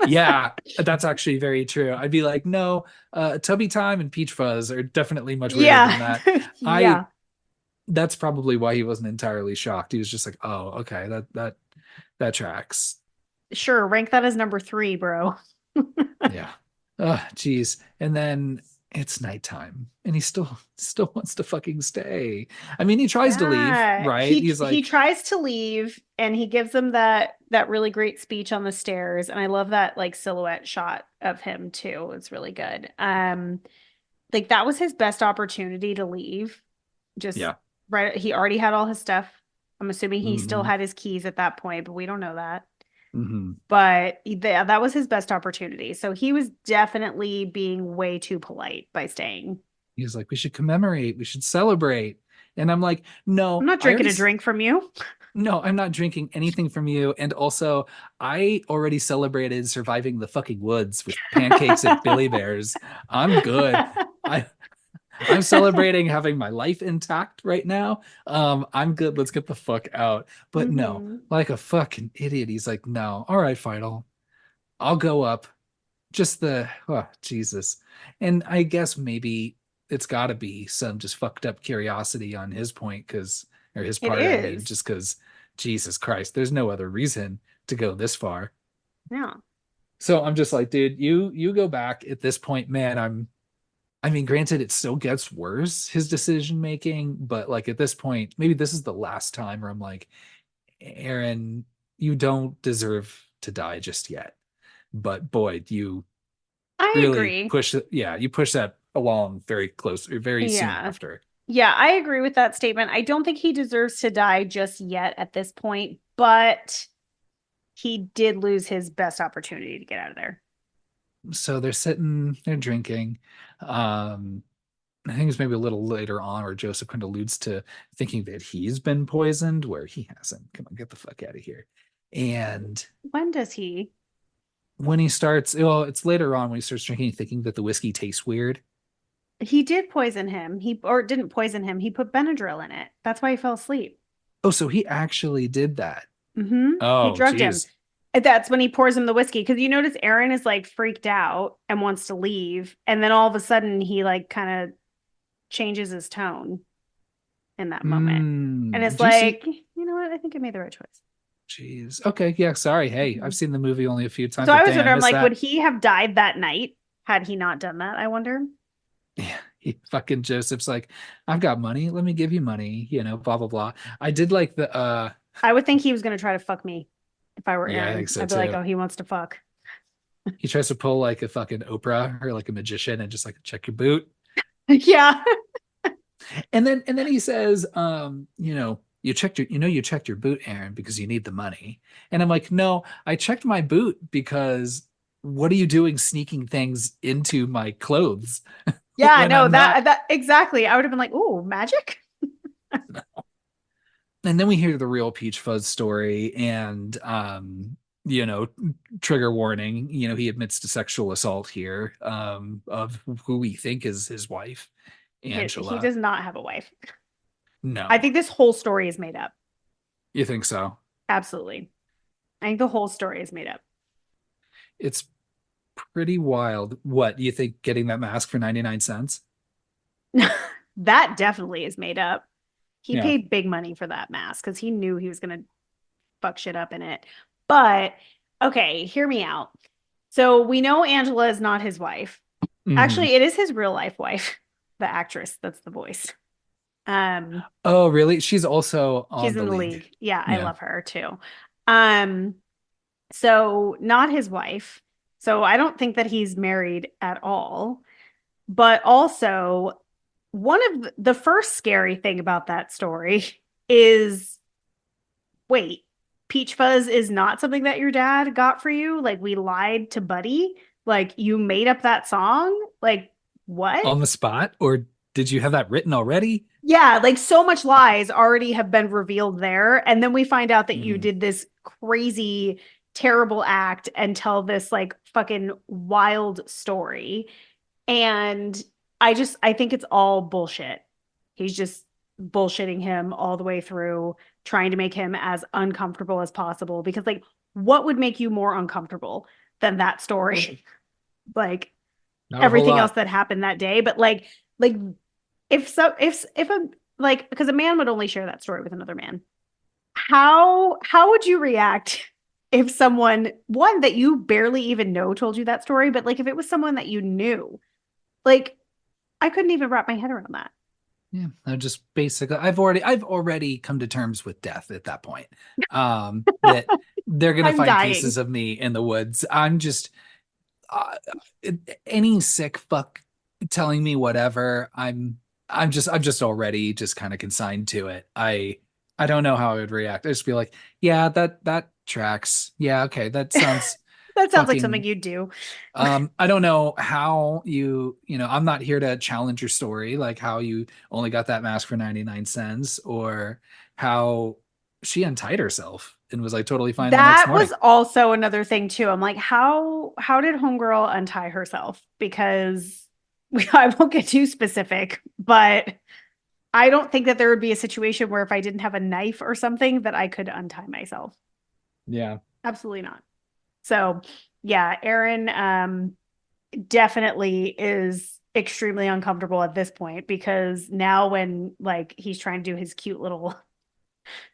S1: Yeah, that's actually very true. I'd be like, no, Tubby Time and Peach Fuzz are definitely much weirder
S2: Yeah.
S1: than that. I
S2: Yeah.
S1: That's probably why he wasn't entirely shocked. He was just like, oh, okay, that tracks.
S2: Sure. Rank that as number three, bro.
S1: Yeah. Geez. And then it's nighttime and he still wants to fucking stay. I mean, he tries to leave,
S2: Yeah.
S1: right?
S2: He
S1: He's
S2: he
S1: like,
S2: tries to leave and he gives them that really great speech on the stairs. And I love that like silhouette shot of him too. It's really good. Like that was his best opportunity to leave. Just
S1: yeah.
S2: right, he already had all his stuff. I'm assuming he still
S1: Hmm.
S2: had his keys at that point, but we don't know that.
S1: Hmm.
S2: But that was his best opportunity. So he was definitely being way too polite by staying.
S1: He's like, we should commemorate, we should celebrate. And I'm like,
S2: I'm
S1: no,
S2: not drinking a drink from you.
S1: no, I'm not drinking anything from you. And also, I already celebrated surviving the fucking woods with pancakes at Billy Bear's. I'm good. I I'm celebrating having my life intact right now. I'm good. Let's get the fuck out. But no,
S2: Hmm.
S1: like a fucking idiot. He's like, no, all right, fine. I'll go up. Just oh, Jesus. And I guess maybe it's got to be some just fucked up curiosity on his point, or his
S2: It
S1: part, I mean,
S2: is.
S1: just because Jesus Christ, there's no other reason to go this far.
S2: Yeah.
S1: So I'm just like, dude, you go back at this point, man. I mean, granted, it still gets worse, his decision making, but like at this point, maybe this is the last time where I'm like, Aaron, you don't deserve to die just yet. But boy, you
S2: I
S1: really
S2: agree.
S1: push it. Yeah, you push that along very close or very soon
S2: Yeah.
S1: after.
S2: Yeah, I agree with that statement. I don't think he deserves to die just yet at this point, but he did lose his best opportunity to get out of there.
S1: So they're sitting, they're drinking. Um, I think it's maybe a little later on where Joseph kind of alludes to thinking that he's been poisoned, where he hasn't. Come on, get the fuck out of here. And
S2: When does he?
S1: when he starts, well, it's later on when he starts drinking, thinking that the whiskey tastes weird.
S2: He did poison him. He or didn't poison him. He put Benadryl in it. That's why he fell asleep.
S1: Oh, so he actually did that.
S2: He
S1: Oh,
S2: drugged him.
S1: geez.
S2: And that's when he pours him the whiskey because you notice Aaron is like freaked out and wants to leave, and then all of a sudden he like kind of changes his tone in that moment, and it's
S1: Do you see?
S2: like, you know what? I think I made the right choice.
S1: Jeez. Okay. Yeah. Sorry. Hey, I've
S2: Mhm.
S1: seen the movie only a few times,
S2: So I
S1: but
S2: was
S1: dang, I
S2: wondering, I'm
S1: missed
S2: like, would
S1: that.
S2: he have died that night had he not done that? I wonder.
S1: Yeah. He fucking Joseph's like, I've got money. Let me give you money. Blah blah blah. I did like the
S2: I would think he was going to try to fuck me if I were
S1: yeah, I
S2: Aaron.
S1: think so
S2: I'd be like,
S1: too.
S2: oh, he wants to fuck.
S1: He tries to pull like a fucking Oprah or like a magician and just like check your boot.
S2: Yeah.
S1: And then he says, you checked your boot, Aaron, because you need the money. And I'm like, no, I checked my boot because what are you doing sneaking things into my clothes
S2: Yeah,
S1: when
S2: no,
S1: I'm not?
S2: that exactly. I would have been like, "Ooh, magic."
S1: And then we hear the real Peach Fuzz story, and you know, trigger warning, he admits to sexual assault here, of who we think is his wife,
S2: He
S1: Angela.
S2: does not have a wife. I
S1: No.
S2: think this whole story is made up.
S1: You think so?
S2: Absolutely. I think the whole story is made up.
S1: It's pretty wild. What, you think getting that mask for 99 cents?
S2: That definitely is made up. He
S1: Yeah.
S2: paid big money for that mask because he knew he was going to fuck shit up in it. But okay, hear me out. So we know Angela is not his wife.
S1: Hmm.
S2: Actually, it is his real life wife, the actress that's the voice. Um,
S1: Oh, really? She's also
S2: she's
S1: on
S2: in
S1: the
S2: the
S1: league.
S2: league. Yeah, I
S1: Yeah.
S2: love her too. Um, so not his wife. So I don't think that he's married at all. But also, one of the first scary thing about that story is wait, Peach Fuzz is not something that your dad got for you? Like we lied to Buddy? Like you made up that song? Like what?
S1: On the spot? Or did you have that written already?
S2: Yeah, like so much lies already have been revealed there. And then we find out that you
S1: Hmm.
S2: did this crazy, terrible act and tell this like fucking wild story. And I think it's all bullshit. He's just bullshitting him all the way through, trying to make him as uncomfortable as possible. Because, like, what would make you more uncomfortable than that story? Like
S1: Not a whole
S2: everything else
S1: lot.
S2: that happened that day. But like if a like because a man would only share that story with another man. How would you react if someone one that you barely even know told you that story, but like if it was someone that you knew? Like I couldn't even wrap my head around that.
S1: Yeah. I just basically I've already come to terms with death at that point. That they're gonna
S2: I'm
S1: find
S2: dying.
S1: pieces of me in the woods. I'm just uh, any sick fuck telling me whatever, I'm just already just kind of consigned to it. I don't know how I would react. I'd just be like, yeah, that tracks. Yeah, okay, that sounds
S2: That sounds like something
S1: fucking.
S2: you'd do.
S1: I don't know how I'm not here to challenge your story, like how you only got that mask for 99 cents, or how she untied herself and was like totally fine the next
S2: That
S1: morning.
S2: was also another thing too. I'm like, how did homegirl untie herself? Because I won't get too specific, but I don't think that there would be a situation where if I didn't have a knife or something that I could untie myself.
S1: Yeah.
S2: Absolutely not. So yeah, Aaron definitely is extremely uncomfortable at this point because now when like he's trying to do his cute little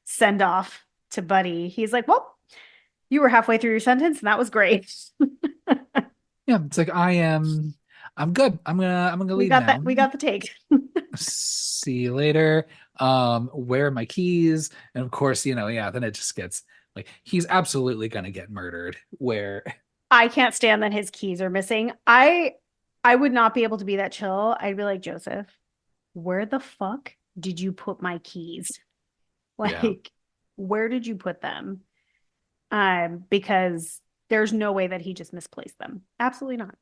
S2: send off to Buddy, he's like, well, you were halfway through your sentence and that was great.
S1: Yeah, it's like I'm good. I'm gonna
S2: We
S1: leave
S2: got
S1: now.
S2: that. We got the take.
S1: See you later. Where are my keys? And of course, yeah, then it just gets like he's absolutely gonna get murdered. Where
S2: I can't stand that his keys are missing. I would not be able to be that chill. I'd be like, Joseph, where the fuck did you put my keys?
S1: yeah.
S2: Like, where did you put them? Because There's no way that he just misplaced them. Absolutely not.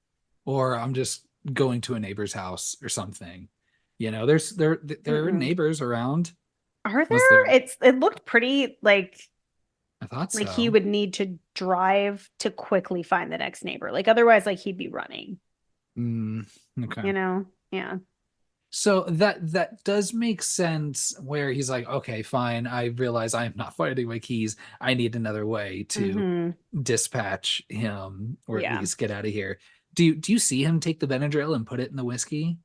S1: Or I'm just going to a neighbor's house or something. There are
S2: Mm-mm.
S1: neighbors around.
S2: Are
S1: Was there?
S2: there? It looked pretty
S1: I thought
S2: like he
S1: so.
S2: would need to drive to quickly find the next neighbor. Like otherwise, like he'd be running,
S1: Mm, okay.
S2: you know? Yeah.
S1: So that does make sense where he's like, okay, fine. I realize I am not finding my keys. I need another way to
S2: Hmm.
S1: dispatch him or at
S2: Yeah.
S1: least get out of here. Do you see him take the Benadryl and put it in the whiskey?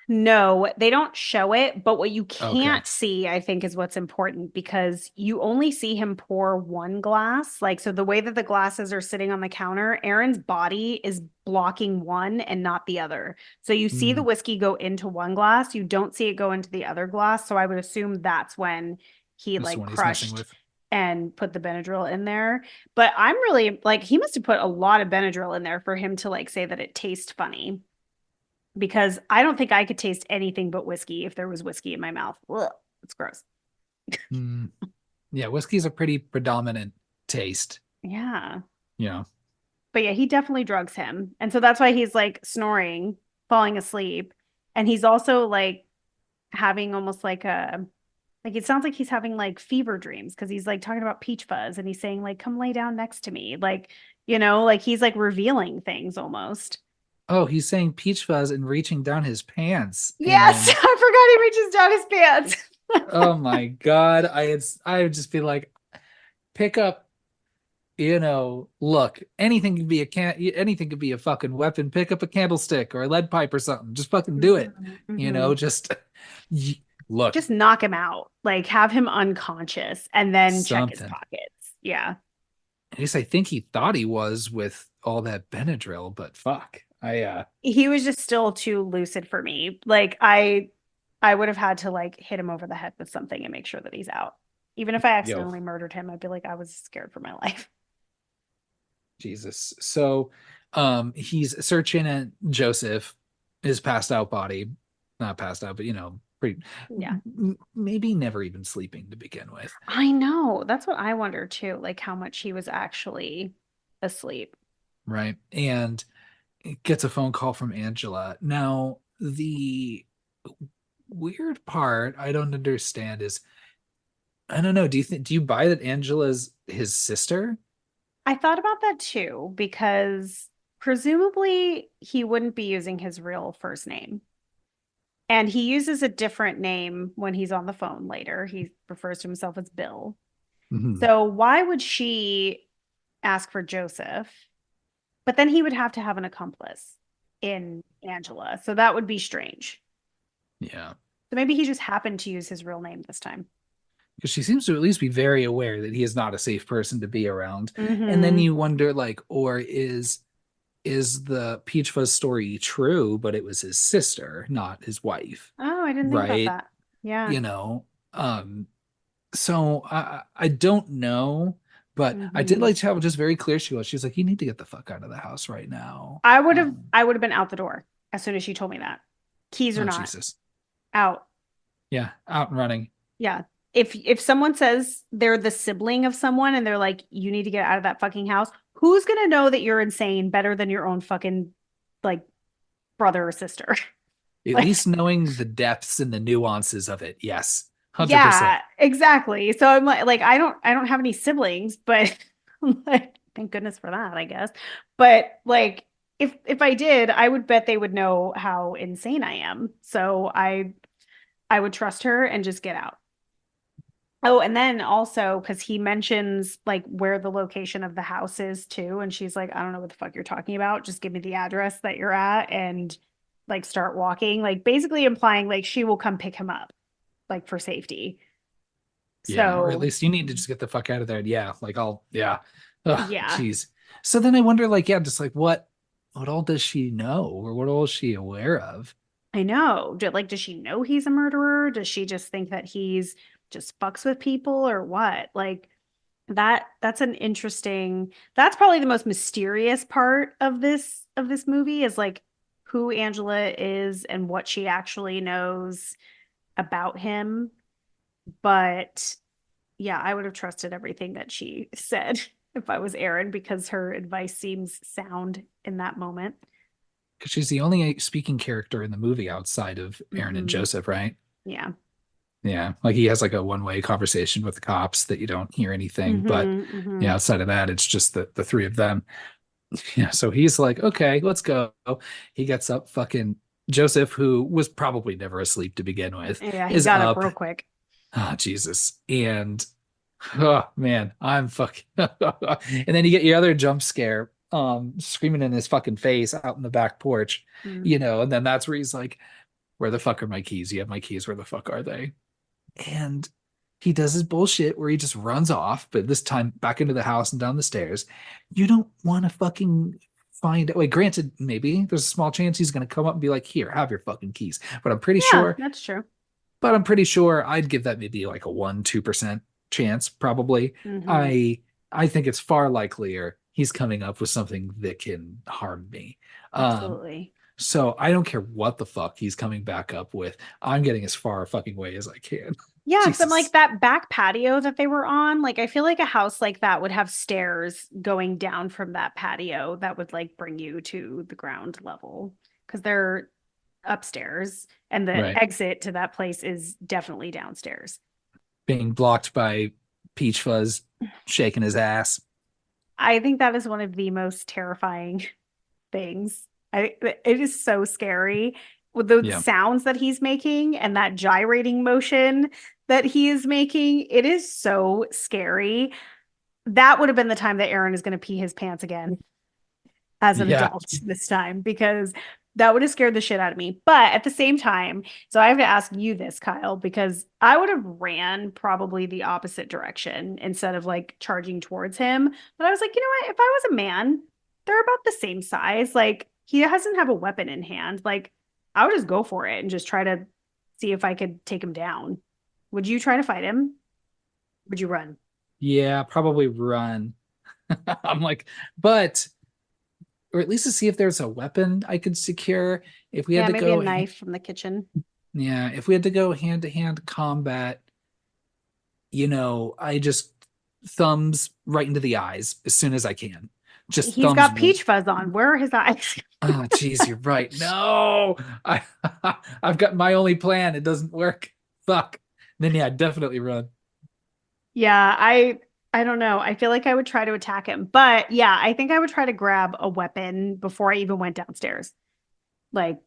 S2: No, they don't show it, but what you
S1: Okay.
S2: can't see, I think, is what's important because you only see him pour one glass. Like, so the way that the glasses are sitting on the counter, Aaron's body is blocking one and not the other. So you see the
S1: Mm,
S2: whiskey go into one glass, you don't see it go into the other glass. So I would assume that's when he
S1: that's the
S2: like
S1: one he's messing
S2: crushed
S1: with.
S2: and put the Benadryl in there. But I'm really like, he must have put a lot of Benadryl in there for him to like say that it tastes funny because I don't think I could taste anything but whiskey if there was whiskey in my mouth. Ugh, it's gross.
S1: Mm, yeah, whiskey's a pretty predominant taste.
S2: Yeah.
S1: Yeah.
S2: But yeah, he definitely drugs him. And so that's why he's like snoring, falling asleep. And he's also like having almost like it sounds like he's having like fever dreams because he's like talking about peach fuzz and he's saying, like, come lay down next to me. Like, like he's like revealing things almost.
S1: Oh, he's saying peach fuzz and reaching down his pants.
S2: Yes,
S1: And
S2: I forgot he reaches down his pants.
S1: oh my God, I would just be like, pick up, look, anything could be a fucking weapon. Pick up a candlestick or a lead pipe or something. Just fucking do it.
S2: Mhm, mhm.
S1: Just look,
S2: Just knock him out, like have him unconscious and then check his
S1: something.
S2: pockets. Yeah.
S1: At least I think he thought he was with all that Benadryl, but fuck.
S2: He was just still too lucid for me. Like I would have had to like hit him over the head with something and make sure that he's out. Even if I
S1: Yo,
S2: accidentally murdered him, I'd be like, I was scared for my life.
S1: Jesus. So he's searching at Joseph, his passed out body. Not passed out, but pretty
S2: Yeah.
S1: maybe never even sleeping to begin with.
S2: I know. That's what I wonder too, like how much he was actually asleep.
S1: Right. And gets a phone call from Angela. Now, the weird part I don't understand is I don't know, do you buy that Angela's his sister?
S2: I thought about that too, because presumably he wouldn't be using his real first name. And he uses a different name when he's on the phone later. He refers to himself as Bill.
S1: Mhm.
S2: So why would she ask for Joseph? But then he would have to have an accomplice in Angela. So that would be strange.
S1: Yeah.
S2: So maybe he just happened to use his real name this time.
S1: Because she seems to at least be very aware that he is not a safe person to be around. And then
S2: Mm-hmm.
S1: you wonder, like, or is the Peach Fuzz story true, but it was his sister, not his wife,
S2: Oh, I didn't think about
S1: right?
S2: that. Yeah.
S1: You know, um, so I don't know, but I did
S2: Mm-hmm.
S1: like how just very clear she was. She was like, "You need to get the fuck out of the house right now."
S2: I would have been out the door as soon as she told me that. Keys or
S1: Oh
S2: not,
S1: Jesus,
S2: out.
S1: yeah, out and running.
S2: Yeah. If someone says they're the sibling of someone and they're like, you need to get out of that fucking house, who's gonna know that you're insane better than your own fucking like brother or sister?
S1: At
S2: Like,
S1: least knowing the depths and the nuances of it. Yes, 100%.
S2: yeah, exactly. So I'm like I don't have any siblings, but I'm like, thank goodness for that, I guess. But like if I did, I would bet they would know how insane I am. So I would trust her and just get out. Oh, and then also because he mentions like where the location of the house is too. And she's like, I don't know what the fuck you're talking about. Just give me the address that you're at and like start walking, like basically implying like she will come pick him up, like for safety.
S1: Yeah, or at
S2: So
S1: least you need to just get the fuck out of there. Yeah, like yeah. Ugh,
S2: yeah,
S1: jeez. So then I wonder, like, yeah, just like what all does she know, or what all is she aware of?
S2: I know. Does she know he's a murderer? Does she just think that he's just fucks with people or what? Like that's an interesting that's probably the most mysterious part of this movie is like who Angela is and what she actually knows about him. But yeah, I would have trusted everything that she said. if I was Erin because her advice seems sound in that moment.
S1: Because she's the only speaking character in the movie outside of Aaron and
S2: Hmm.
S1: Joseph, right?
S2: Yeah.
S1: Yeah, like he has like a one-way conversation with the cops that you don't hear anything, but
S2: Hmm. Hmm.
S1: yeah, outside of that, it's just the three of them. Yeah, so he's like, okay, let's go. He gets up, fucking Joseph, who was probably never asleep to begin with,
S2: Yeah, he
S1: is
S2: got up
S1: up.
S2: real quick.
S1: Oh, Jesus. And oh man, I'm fucking and then you get your other jump scare, screaming in his fucking face out in the back porch,
S2: Mm.
S1: and then that's where he's like, where the fuck are my keys? You have my keys, where the fuck are they? And he does his bullshit where he just runs off, but this time back into the house and down the stairs. You don't want to fucking find wait, granted, maybe there's a small chance he's gonna come up and be like, here, have your fucking keys.
S2: Yeah, that's true.
S1: But I'm pretty sure I'd give that maybe like a 1-2% chance, probably.
S2: Hmm.
S1: I think it's far likelier he's coming up with something that can harm me. Um,
S2: Absolutely.
S1: so I don't care what the fuck he's coming back up with. I'm getting as far fucking away as I can.
S2: Yeah, because I'm like
S1: Jesus.
S2: that back patio that they were on. Like, I feel like a house like that would have stairs going down from that patio that would like bring you to the ground level because they're upstairs and the
S1: Right.
S2: exit to that place is definitely downstairs.
S1: Being blocked by Peach Fuzz shaking his ass.
S2: I think that is one of the most terrifying things. It is so scary with the
S1: Yeah.
S2: sounds that he's making and that gyrating motion that he is making. It is so scary. That would have been the time that Aaron is going to pee his pants again as an
S1: Yeah.
S2: adult this time because that would have scared the shit out of me. But at the same time, so I have to ask you this, Kyle, because I would have ran probably the opposite direction instead of like charging towards him. But I was like, you know what? If I was a man, they're about the same size. Like he doesn't have a weapon in hand. Like I would just go for it and just try to see if I could take him down. Would you try to fight him? Would you run?
S1: Yeah, probably run. I'm like, but or at least to see if there's a weapon I could secure. If we had
S2: Yeah,
S1: to
S2: maybe a
S1: go,
S2: knife from the kitchen.
S1: yeah, if we had to go hand to hand combat, I just thumbs right into the eyes as soon as I can. Just
S2: He's
S1: thumbs.
S2: got peach fuzz on. Where are his eyes?
S1: Oh, geez, you're right. No, I, I've got my only plan. It doesn't work. Fuck. Then yeah, definitely run.
S2: Yeah, I don't know. I feel like I would try to attack him. But yeah, I think I would try to grab a weapon before I even went downstairs. Like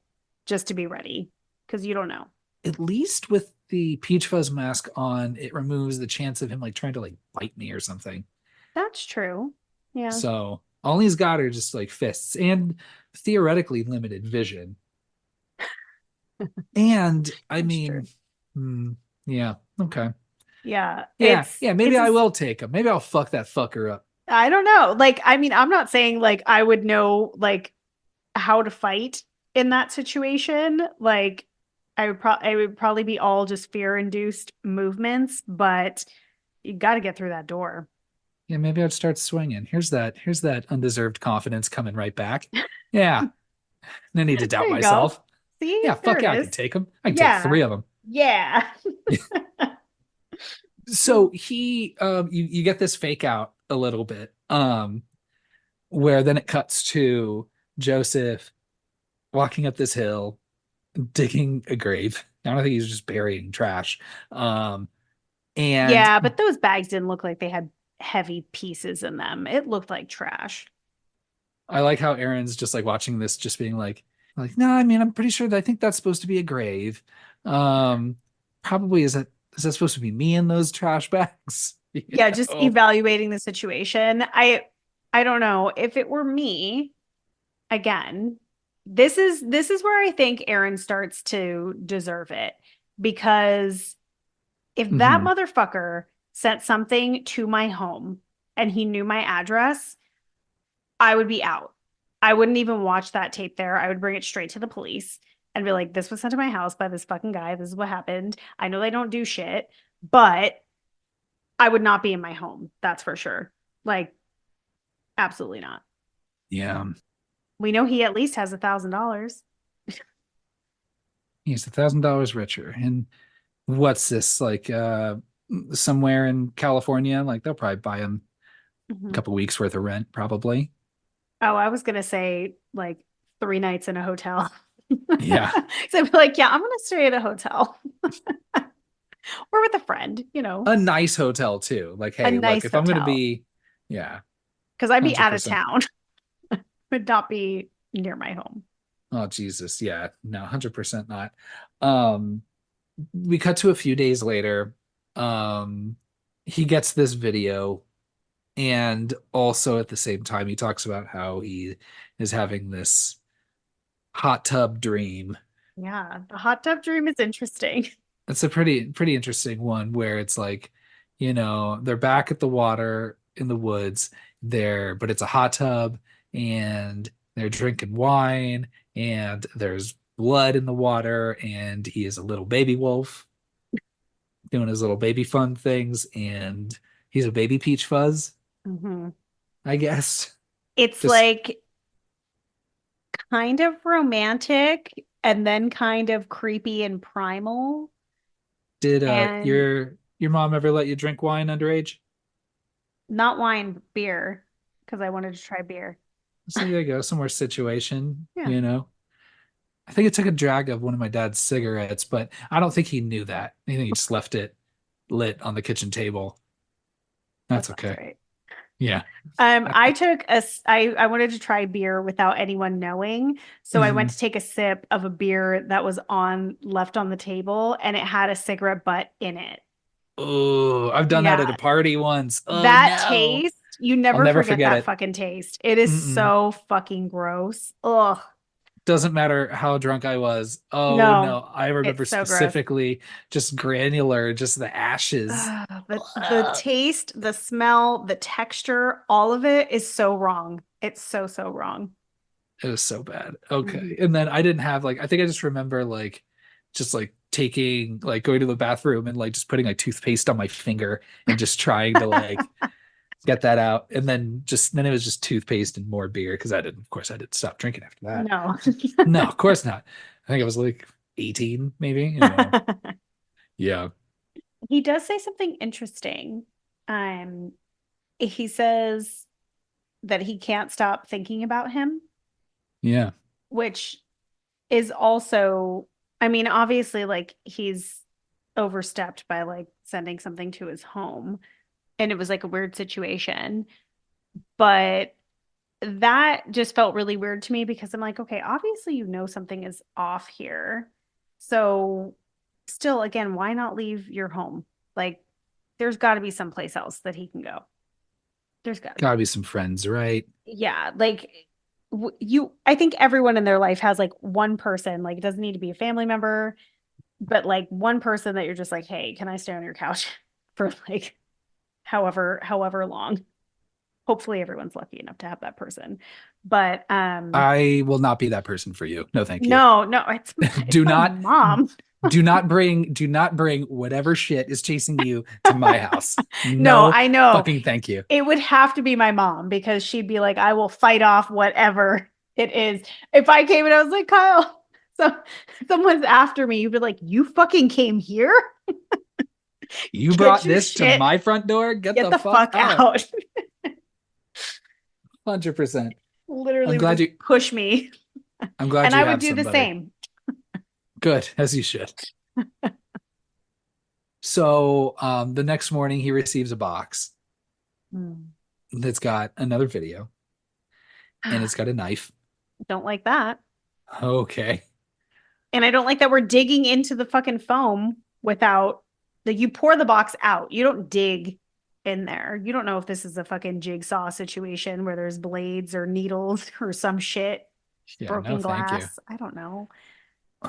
S2: just to be ready because you don't know.
S1: At least with the Peach Fuzz mask on, it removes the chance of him like trying to like bite me or something.
S2: That's true. Yeah,
S1: So all he's got are just like fists and theoretically limited vision. And I
S2: that's true.
S1: mean, hmm, yeah, okay.
S2: Yeah,
S1: Yeah, yeah, maybe
S2: it's a
S1: I will take him. Maybe I'll fuck that fucker up.
S2: I don't know. Like I mean, I'm not saying like I would know like how to fight in that situation. Like I would probably be all just fear induced movements, but you got to get through that door.
S1: Yeah, maybe I'd start swinging. Here's that undeserved confidence coming right back. Yeah, no need to doubt
S2: There you go.
S1: myself.
S2: See,
S1: Yeah,
S2: there
S1: fuck
S2: it
S1: yeah, I can
S2: is.
S1: take him. I can take
S2: Yeah.
S1: three of them.
S2: Yeah.
S1: So you get this fake out a little bit, where then it cuts to Joseph walking up this hill, digging a grave. I don't think he's just burying trash. And
S2: Yeah, but those bags didn't look like they had heavy pieces in them. It looked like trash.
S1: I like how Aaron's just like watching this, just being like, no, I mean, I'm pretty sure that I think that's supposed to be a grave. Um, Probably is that supposed to be me in those trash bags?
S2: Yeah, just
S1: know?
S2: evaluating the situation. I don't know. If it were me, again, this is where I think Aaron starts to deserve it because if that
S1: Mhm.
S2: motherfucker sent something to my home and he knew my address, I would be out. I wouldn't even watch that tape there. I would bring it straight to the police and be like, this was sent to my house by this fucking guy. This is what happened. I know they don't do shit, but I would not be in my home. That's for sure. Like, absolutely not.
S1: Yeah,
S2: We know he at least has $1,000.
S1: he's $1,000 richer. And what's this like? Somewhere in California, like they'll probably buy him A
S2: Mhm.
S1: couple weeks worth of rent, probably.
S2: Oh, I was gonna say like 3 nights in a hotel.
S1: Yeah.
S2: So I'd be like, yeah, I'm gonna stay at a hotel or with a friend,
S1: A nice hotel too. Like,
S2: a
S1: hey, look,
S2: nice
S1: if I'm gonna
S2: hotel.
S1: be, yeah,
S2: Because I'd be out of
S1: 100%.
S2: town, would not be near my home.
S1: Oh, Jesus. Yeah. No, 100% not. Um, we cut to a few days later. Um, he gets this video, and also at the same time, he talks about how he is having this hot tub dream.
S2: Yeah, the hot tub dream is interesting.
S1: It's a pretty interesting one where it's like, they're back at the water in the woods there, but it's a hot tub and they're drinking wine and there's blood in the water and he is a little baby wolf doing his little baby fun things and he's a baby peach fuzz,
S2: Mhm.
S1: I guess.
S2: It's
S1: Just
S2: like kind of romantic and then kind of creepy and primal.
S1: did
S2: And
S1: your mom ever let you drink wine underage?
S2: not wine, but beer, because I wanted to try beer.
S1: So there you go, similar situation,
S2: Yeah,
S1: I think it took a drag of one of my dad's cigarettes, but I don't think he knew that. I think he just left it lit on the kitchen table.
S2: that
S1: That's
S2: sounds
S1: okay.
S2: right.
S1: Yeah.
S2: I wanted to try beer without anyone knowing. So I went
S1: Mhm.
S2: to take a sip of a beer that was left on the table and it had a cigarette butt in it.
S1: Oh, I've done that at
S2: Yeah,
S1: a party once. Oh
S2: that
S1: no.
S2: taste, you
S1: I'll
S2: never
S1: never
S2: forget
S1: forget
S2: that
S1: it.
S2: fucking taste. It is
S1: Mm-mm.
S2: so fucking gross. Ugh.
S1: Doesn't matter how drunk I was. Oh
S2: No,
S1: no. I remember
S2: it's so gross.
S1: specifically just granular, just the ashes.
S2: Ugh, the
S1: Ugh.
S2: taste, the smell, the texture, all of it is so wrong. It's so, so wrong.
S1: It was so bad.
S2: Mhm.
S1: Okay. And then I didn't have I think I just remember just taking going to the bathroom and just putting toothpaste on my finger and just trying to get that out. And then it was just toothpaste and more beer because of course I didn't stop drinking after that.
S2: No.
S1: No, of course not. I think I was like 18 maybe. Yeah.
S2: He does say something interesting. Um, he says that he can't stop thinking about him,
S1: Yeah.
S2: which is also, I mean, obviously, like he's overstepped by like sending something to his home, and it was like a weird situation. But that just felt really weird to me because I'm like, okay, obviously, something is off here. So, still, again, why not leave your home? Like, there's got to be someplace else that he can go. There's got to
S1: Gotta
S2: be.
S1: be some friends, right?
S2: Yeah, like I think everyone in their life has like one person, like it doesn't need to be a family member, but like one person that you're just like, hey, can I stay on your couch for like however long? Hopefully everyone's lucky enough to have that person. But
S1: I will not be that person for you. No, thank you.
S2: no, no, it's
S1: Do
S2: my
S1: not
S2: mom.
S1: do not bring whatever shit is chasing you to my house.
S2: No,
S1: No
S2: I know.
S1: fucking thank you.
S2: It would have to be my mom because she'd be like, I will fight off whatever it is. If I came and I was like, Kyle, so someone's after me, you'd be like, you fucking came here?
S1: You
S2: Get
S1: brought
S2: your
S1: this to
S2: shit,
S1: my front door? Get
S2: get
S1: the
S2: the
S1: fuck
S2: fuck
S1: out.
S2: out.
S1: 100%. I'm
S2: Literally would
S1: glad
S2: just
S1: you
S2: push me.
S1: I'm glad
S2: And
S1: you
S2: I would
S1: have
S2: do the
S1: somebody.
S2: same.
S1: Good, as you should. So, the next morning he receives a box
S2: Hmm.
S1: that's got another video and it's got a knife.
S2: Don't like that.
S1: Okay.
S2: And I don't like that we're digging into the fucking foam without like you pour the box out. You don't dig in there. You don't know if this is a fucking jigsaw situation where there's blades or needles or some shit,
S1: Yeah, no,
S2: broken
S1: thank you.
S2: glass. I don't know.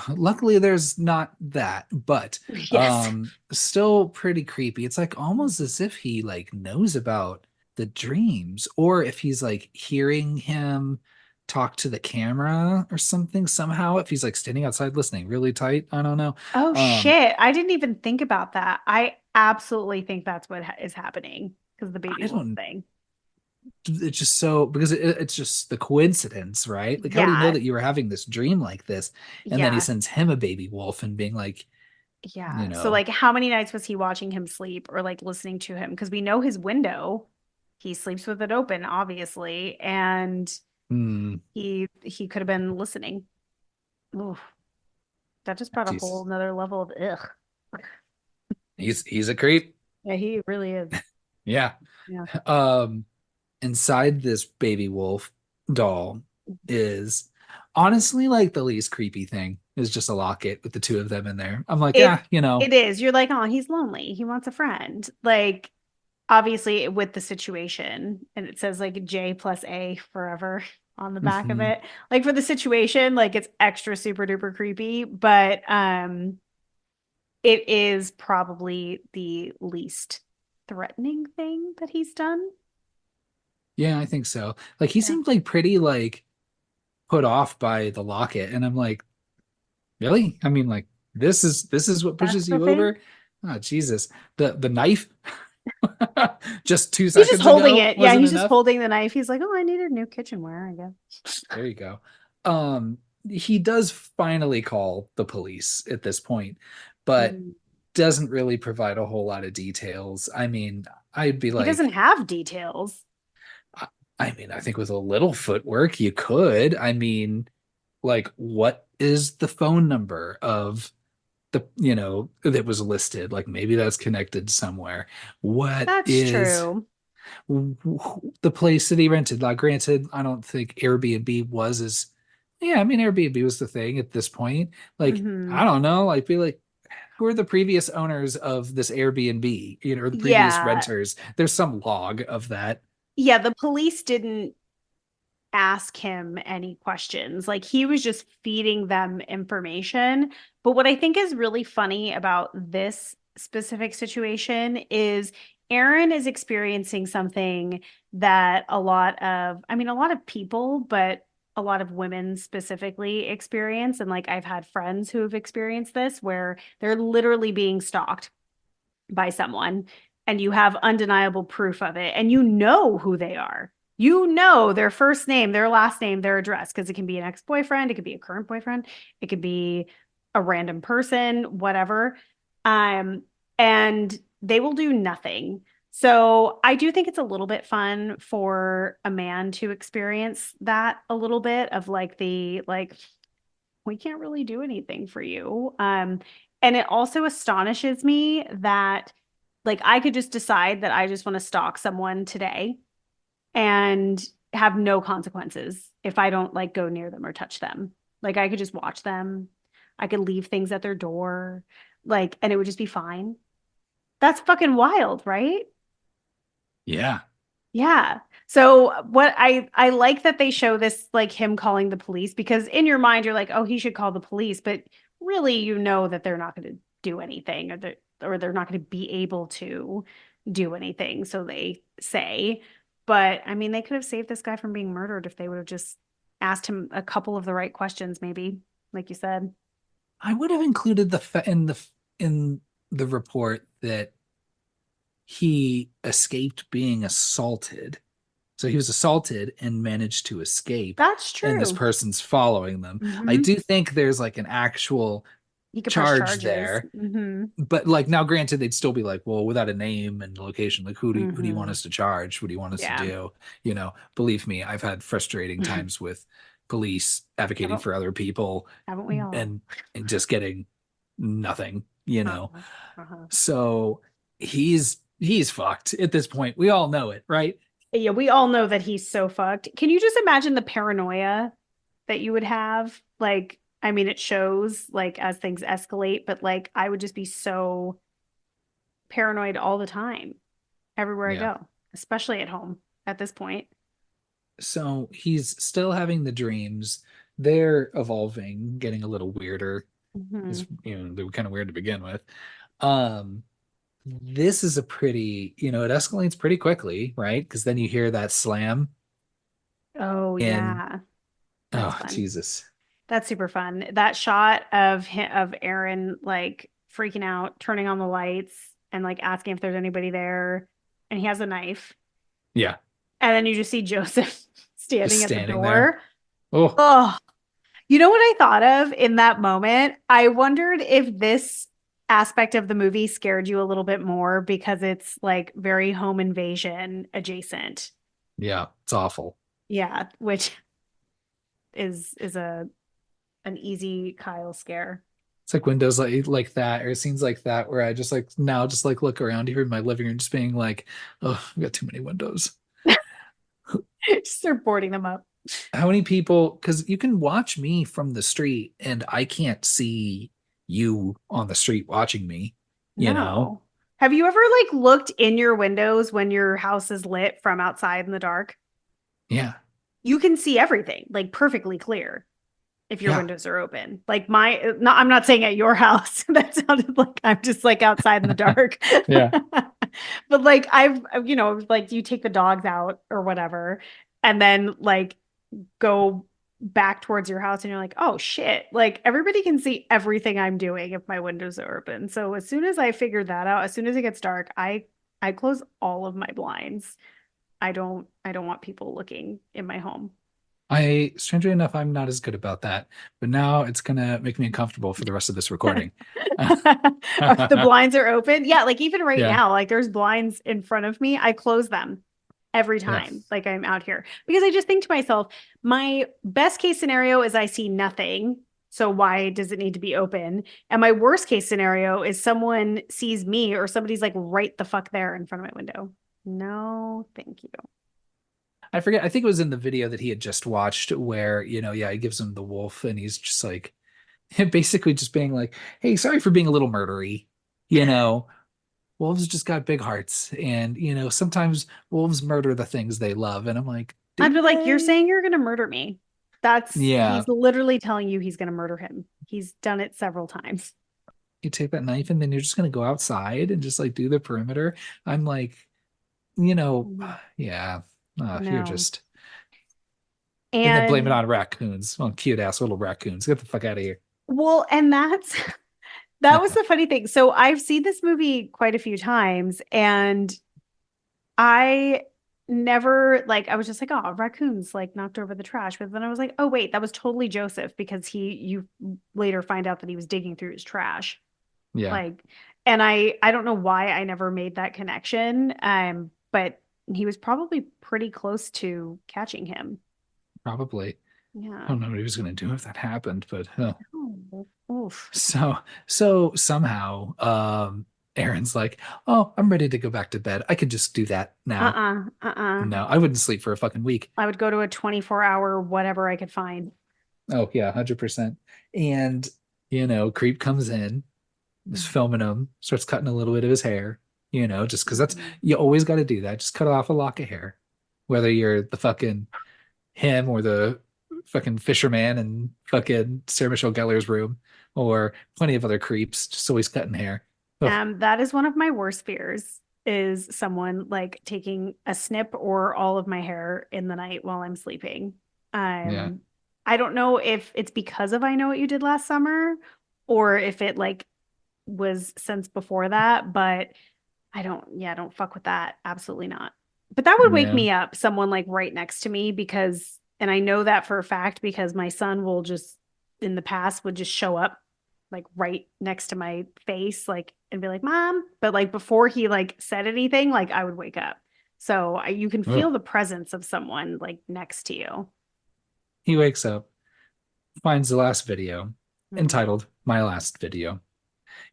S1: Luckily, there's not that, but
S2: Yes.
S1: still pretty creepy. It's like almost as if he knows about the dreams, or if he's hearing him talk to the camera or something somehow. If he's standing outside listening really tight, I don't know.
S2: Oh
S1: Um,
S2: shit. I didn't even think about that. I absolutely think that's what is happening because of the baby
S1: I
S2: wolf
S1: don't.
S2: thing.
S1: It's just so because it's just the coincidence, right? Like, how do you know
S2: Yeah.
S1: that you were having this dream like this? And then he
S2: Yeah.
S1: sends him a baby wolf and being like, you
S2: Yeah. So
S1: know,
S2: like how many nights was he watching him sleep or like listening to him? Because we know his window. he sleeps with it open, obviously, and
S1: Hmm.
S2: he could have been listening. Oof, that just brought a whole
S1: He's
S2: nother level of ugh.
S1: he's a creep.
S2: Yeah, he really is.
S1: Yeah.
S2: Yeah.
S1: Um, inside this baby wolf doll is honestly like the least creepy thing is just a locket with the two of them in there. I'm like,
S2: It
S1: ah, you know.
S2: it is. You're like, oh, he's lonely. He wants a friend. Like, obviously with the situation, and it says like J plus A forever on the back of
S1: Mhm.
S2: it. Like for the situation, like it's extra super duper creepy, but it is probably the least threatening thing that he's done.
S1: Yeah, I think so. Like he
S2: Yeah.
S1: seemed like pretty like put off by the locket, and I'm like, really? I mean, like this is what
S2: That's
S1: pushes
S2: the
S1: you
S2: thing.
S1: over? Oh, Jesus. The knife just two
S2: He's just
S1: seconds
S2: holding
S1: ago
S2: it. Yeah,
S1: wasn't
S2: he's just
S1: enough.
S2: holding the knife. He's like, "Oh, I needed new kitchenware, I guess."
S1: There you go. Um, he does finally call the police at this point, but
S2: Mm.
S1: doesn't really provide a whole lot of details. I mean, I'd be
S2: He doesn't
S1: like,
S2: have details.
S1: I I mean, I think with a little footwork, you could. I mean, like, what is the phone number of that was listed? Like, maybe that's connected somewhere. What
S2: That's
S1: is
S2: true.
S1: the place that he rented? Like, granted, I don't think Airbnb was as, yeah, I mean, Airbnb was the thing at this point. Like, I
S2: Hmm.
S1: don't know, like, be like, who are the previous owners of this Airbnb, or the previous
S2: Yeah.
S1: renters? There's some log of that.
S2: Yeah, the police didn't ask him any questions. Like he was just feeding them information. But what I think is really funny about this specific situation is Aaron is experiencing something that a lot of people, but a lot of women specifically experience. And like I've had friends who have experienced this where they're literally being stalked by someone and you have undeniable proof of it and you know who they are. You know their first name, their last name, their address, because it can be an ex-boyfriend, it could be a current boyfriend, it could be a random person, whatever. Um, and they will do nothing. So I do think it's a little bit fun for a man to experience that a little bit of like we can't really do anything for you. And it also astonishes me that like I could just decide that I just want to stalk someone today and have no consequences if I don't like go near them or touch them. Like I could just watch them. I could leave things at their door, like, and it would just be fine. That's fucking wild, right?
S1: Yeah.
S2: Yeah. So what I like that they show this like him calling the police because in your mind you're like, "Oh, he should call the police," but really you know that they're not going to do anything or they're not going to be able to do anything, so they say. But I mean, they could have saved this guy from being murdered if they would have just asked him a couple of the right questions maybe, like you said.
S1: I would have included in the report that he escaped being assaulted. So he was assaulted and managed to escape,
S2: That's
S1: and this
S2: true.
S1: person's following them. I
S2: Hmm.
S1: do think there's like an actual
S2: He could press
S1: charge
S2: charges.
S1: there,
S2: Hmm.
S1: but like now, granted, they'd still be like, well, without a name and location, like who do you want
S2: Hmm.
S1: us to charge? What do you want us to
S2: Yeah.
S1: do? Believe me, I've had frustrating times with police advocating
S2: Haven't
S1: for other people
S2: haven't we all?
S1: and and just getting nothing.
S2: Uh-huh. Uh-huh.
S1: So he's fucked at this point. We all know it, right?
S2: Yeah, we all know that he's so fucked. Can you just imagine the paranoia that you would have? Like, I mean, it shows like as things escalate, but like I would just be so paranoid all the time, everywhere I
S1: Yeah.
S2: go, especially at home at this point.
S1: So he's still having the dreams. They're evolving, getting a little weirder.
S2: Hmm.
S1: Is they were kind of weird to begin with. Um, this is a pretty, it escalates pretty quickly, right? Because then you hear that slam
S2: Oh
S1: and
S2: yeah, that's
S1: oh
S2: fun.
S1: Jesus.
S2: That's super fun. That shot of of Aaron like freaking out, turning on the lights, and like asking if there's anybody there, and he has a knife.
S1: Yeah,
S2: And then you just see Joseph
S1: just
S2: standing at the
S1: standing there.
S2: door.
S1: Oh,
S2: Oh, you know what I thought of in that moment? I wondered if this aspect of the movie scared you a little bit more because it's like very home invasion adjacent.
S1: Yeah, it's awful.
S2: Yeah, which is a an easy Kyle scare.
S1: It's like windows like that, or scenes like that, where I just like now just like look around here in my living room, just being like, oh, we got too many windows.
S2: Just start boarding them up.
S1: How many people? Because you can watch me from the street, and I can't see you on the street watching me. You know?
S2: No. Have you ever like looked in your windows when your house is lit from outside in the dark?
S1: Yeah,
S2: You can see everything like perfectly clear if your
S1: yeah,
S2: windows are open. Like my no, I'm not saying at your house. That sounded like I'm just like outside in the dark.
S1: yeah.
S2: But like like you take the dogs out or whatever and then like go back towards your house and you're like, "Oh shit." Like everybody can see everything I'm doing if my windows are open. So as soon as I figured that out, as soon as it gets dark, I close all of my blinds. I don't want people looking in my home.
S1: Strangely enough, I'm not as good about that, but now it's gonna make me uncomfortable for the rest of this recording.
S2: If the blinds are open, yeah, like even right
S1: Yeah,
S2: now, like there's blinds in front of me. I close them every
S1: yeah.
S2: time, like I'm out here because I just think to myself, my best case scenario is I see nothing. So why does it need to be open? And my worst case scenario is someone sees me or somebody's like right the fuck there in front of my window. No, thank you.
S1: I forget. I think it was in the video that he had just watched where, yeah, he gives him the wolf and he's just like basically just being like, hey, sorry for being a little murdery. You know, wolves just got big hearts. And, sometimes wolves murder the things they love. And I'm like,
S2: I'd be
S1: do
S2: like, you're
S1: they?
S2: saying you're gonna murder me.
S1: Yeah.
S2: He's literally telling you he's gonna murder him. He's done it several times.
S1: You take that knife and then you're just going to go outside and just like do the perimeter. I'm like, you know,
S2: Mhm.
S1: yeah, you're
S2: No.
S1: just, and then blame it
S2: And
S1: on raccoons. Oh, cute ass little raccoons. Get the fuck out of here.
S2: well, and that was the funny thing. So I've seen this movie quite a few times and I never like I was just like, oh, raccoons like knocked over the trash. But then I was like, oh wait, that was totally Joseph because you later find out that he was digging through his trash.
S1: Yeah,
S2: Like, and I don't know why I never made that connection. But he was probably pretty close to catching him.
S1: probably. I
S2: Yeah.
S1: don't know what he was going to do if that happened, but
S2: Oh, oof.
S1: so so somehow Aaron's like, "Oh, I'm ready to go back to bed. I could just do that now."
S2: Uh-uh.
S1: No, I wouldn't sleep for a fucking week.
S2: I would go to a 24-hour whatever I could find.
S1: Oh yeah, 100%. And Creep comes in, is filming him, starts cutting a little bit of his hair, just because that's
S2: Mhm.
S1: you always got to do that. Just cut off a lock of hair, whether you're the fucking him or the fucking fisherman in fucking Sarah Michelle Gellar's room, or plenty of other creeps, just always cutting hair. Oh,
S2: That is one of my worst fears is someone like taking a snip or all of my hair in the night while I'm sleeping.
S1: yeah,
S2: Um, I don't know if it's because of I Know What You Did Last Summer or if it like was since before that, but I don't fuck with that. Absolutely not. But that would wake
S1: yeah.
S2: me up, someone like right next to me because, and I know that for a fact because my son will just in the past would just show up like right next to my face, like and be like, "Mom," but like before he like said anything, like I would wake up. So you can feel
S1: Oh.
S2: the presence of someone like next to you.
S1: He wakes up, finds the last video
S2: Mm,
S1: entitled "My Last Video."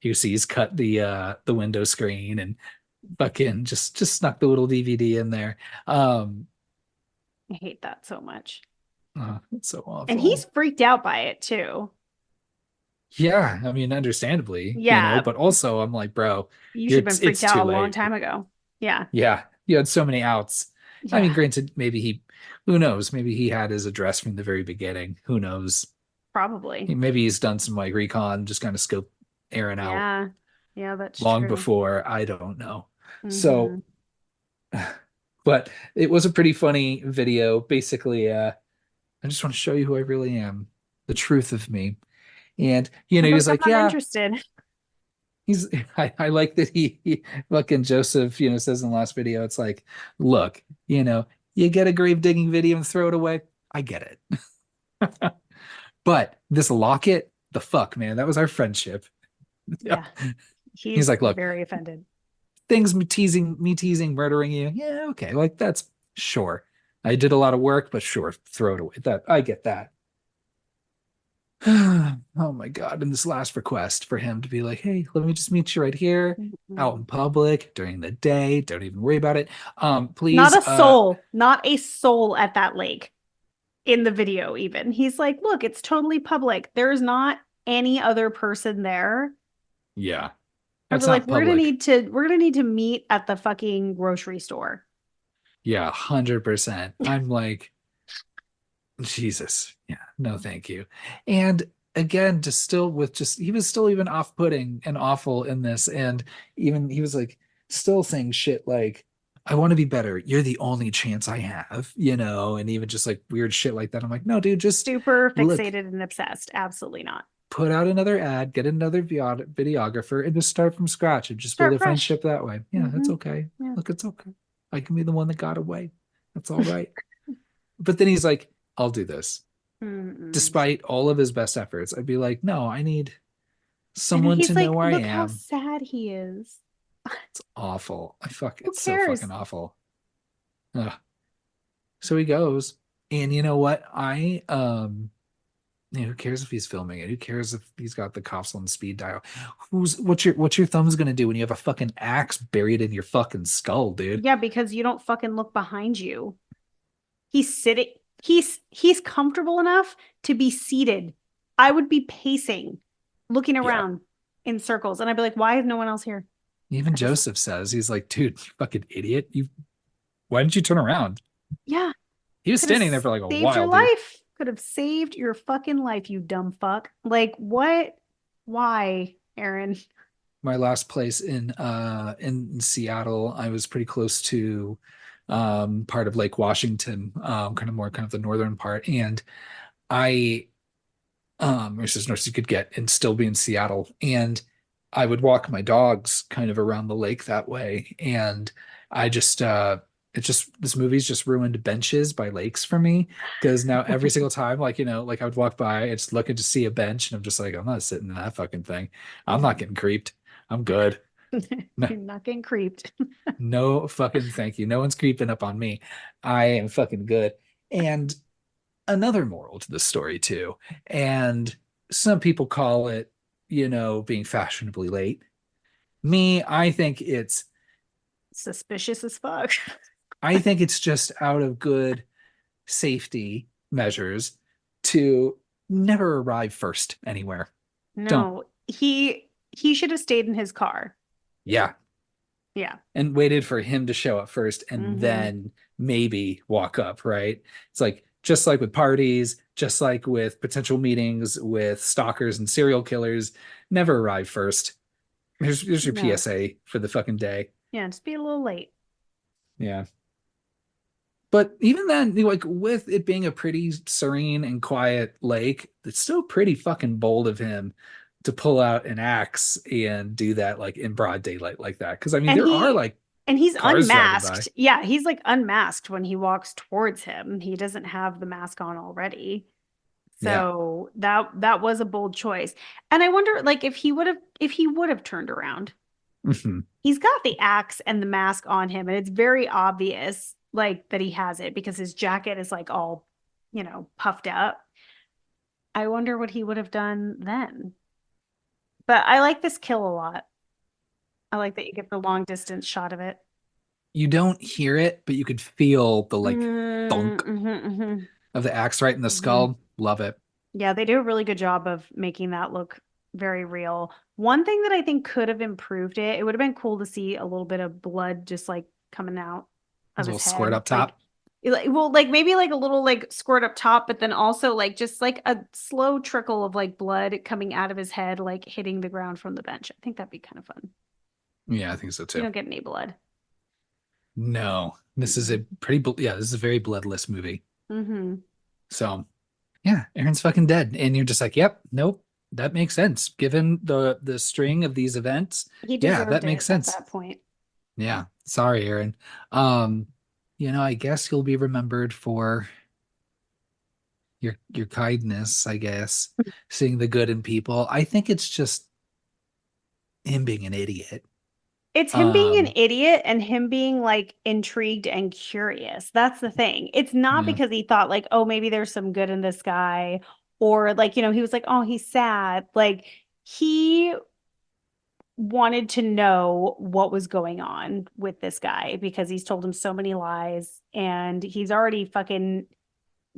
S1: You see he's cut the window screen and fucking just snuck the little DVD in there. Um,
S2: I hate that so much.
S1: it's so
S2: And he's
S1: awful.
S2: freaked out by it too.
S1: Yeah, I mean, understandably,
S2: Yeah,
S1: but also I'm like, bro,
S2: you should have been freaked
S1: it's too
S2: out a long
S1: late.
S2: time ago. Yeah.
S1: Yeah, you had so many outs. I mean,
S2: Yeah,
S1: granted, who knows? Maybe he had his address from the very beginning. Who knows?
S2: probably.
S1: Maybe he's done some like recon, just kind of scope Aaron out
S2: Yeah. Yeah, that's
S1: long
S2: true.
S1: before. I don't know. So,
S2: Hmm.
S1: but it was a pretty funny video. Basically, I just want to show you who I really am, the truth of me. And
S2: I
S1: he
S2: was
S1: was
S2: like,
S1: like,
S2: I'm not
S1: yeah,
S2: interested.
S1: he's I like that he fucking Joseph, says in the last video, it's like, look, you get a grave digging video and throw it away. I get it. But this locket, the fuck, man, that was our friendship. Yeah.
S2: Yeah.
S1: He's
S2: He's
S1: like, look,
S2: very offended.
S1: things me teasing, murdering you. Yeah, okay, like that's sure. I did a lot of work, but sure, throw it away. That I get that. Oh my God. And this last request for him to be like, hey, let me just meet you right here out in
S2: Mm-mm.
S1: public during the day. Don't even worry about it.
S2: Not
S1: Please,
S2: a soul, not a soul at that lake in the video, even. He's like, look, it's totally public. There's not any other person there.
S1: yeah,
S2: And
S1: that's
S2: we're like,
S1: not public.
S2: we're gonna need to meet at the fucking grocery store.
S1: Yeah, 100%. I'm like, Jesus. Yeah, no, thank you. And again, just still with just he was still even off-putting and awful in this. And even he was like still saying shit like, I want to be better. You're the only chance I have, and even just like weird shit like that. I'm like, no, dude, just
S2: Super
S1: look,
S2: fixated and obsessed. Absolutely not.
S1: put out another ad, get another videographer, and just start from scratch and just build
S2: Start
S1: a
S2: fresh.
S1: friendship that way. Yeah, that's
S2: Mm-hmm.
S1: okay.
S2: Yeah.
S1: Look, it's okay. I can be the one that got away. That's all right. But then he's like, I'll do this
S2: Mm-mm.
S1: despite all of his best efforts. I'd be like, no, I need
S2: And
S1: someone to
S2: he's
S1: know
S2: like,
S1: where I
S2: look how
S1: am.
S2: sad he is.
S1: It's awful.
S2: Who
S1: It's so
S2: cares?
S1: fucking awful. Ugh. So he goes, and you know what? Who cares if he's filming it? Who cares if he's got the cops on speed dial? What's your thumbs gonna do when you have a fucking axe buried in your fucking skull, dude?
S2: Yeah, because you don't fucking look behind you. He's sitting, he's comfortable enough to be seated. I would be pacing, looking
S1: Yeah.
S2: around in circles, and I'd be like, why is no one else here?
S1: Even
S2: I just
S1: Joseph says, he's like, dude, you fucking idiot. Why didn't you turn around?
S2: yeah,
S1: He was
S2: could have
S1: standing there for like a
S2: saved your
S1: while, dude.
S2: life. Could have saved your fucking life, you dumb fuck. Like what? Why, Aaron?
S1: My last place in Seattle, I was pretty close to part of Lake Washington, kind of the northern part. And I there's as north as you could get and still be in Seattle. And I would walk my dogs kind of around the lake that way. And I just this movie's just ruined benches by lakes for me because now every single time, like, like I would walk by, it's looking to see a bench, and I'm just like, I'm not sitting in that fucking thing. I'm not getting creeped. I'm good. No,
S2: You're not getting creeped.
S1: no fucking thank you. No one's creeping up on me. I am fucking good. And another moral to the story too. And some people call it, being fashionably late. Me,
S2: Suspicious as fuck.
S1: I think it's just out of good safety measures to never arrive first anywhere. Don't.
S2: No, he should have stayed in his car.
S1: Yeah.
S2: Yeah.
S1: And waited for him to show up first and
S2: Mm-hmm.
S1: then maybe walk up, right? It's like just like with parties, just like with potential meetings with stalkers and serial killers, never arrive first. Here's your
S2: No.
S1: PSA for the fucking day.
S2: Yeah, just be a little late.
S1: Yeah. But even then, like with it being a pretty serene and quiet lake, it's still pretty fucking bold of him to pull out an axe and do that like in broad daylight like that. Because I mean,
S2: And
S1: there are
S2: he
S1: like
S2: and he's
S1: cars driving by.
S2: unmasked. Yeah, he's like unmasked when he walks towards him. He doesn't have the mask on already.
S1: Yeah.
S2: So that was a bold choice. And I wonder like if he would have turned around.
S1: Mhm.
S2: He's got the axe and the mask on him, and it's very obvious like that he has it because his jacket is like all, puffed up. I wonder what he would have done then. But I like this kill a lot. I like that you get the long distance shot of it.
S1: You don't hear it, but you could feel the like thunk
S2: Mm-hmm,
S1: of the axe right in the
S2: hmm.
S1: skull. Love it.
S2: Yeah, they do a really good job of making that look very real. One thing that I think could have improved it, it would have been cool to see a little bit of blood just like coming out
S1: There's
S2: of
S1: a little
S2: his
S1: squirt
S2: head.
S1: up top.
S2: Well, like maybe like a little like squirt up top, but then also like just like a slow trickle of like blood coming out of his head, like hitting the ground from the bench. I think that'd be kind of fun.
S1: Yeah, I think so
S2: You
S1: too.
S2: don't get any blood.
S1: No, this is a
S2: Mm-mm.
S1: yeah, this is a very bloodless movie.
S2: Mm-hmm.
S1: So yeah, Aaron's fucking dead. And you're just like, yep, nope, that makes sense. Given the string of these events,
S2: He
S1: yeah, that
S2: deserved
S1: makes
S2: it at
S1: sense.
S2: that point.
S1: Yeah. Sorry, Aaron. Um, I guess you'll be remembered for your kindness, I guess, seeing the good in people. I think it's just him being an idiot.
S2: It's him being an
S1: Um,
S2: idiot and him being like intrigued and curious. That's the thing. It's not
S1: yeah,
S2: because he thought like, oh, maybe there's some good in this guy, or like, he was like, oh, he's sad. Like he wanted to know what was going on with this guy because he's told him so many lies and he's already fucking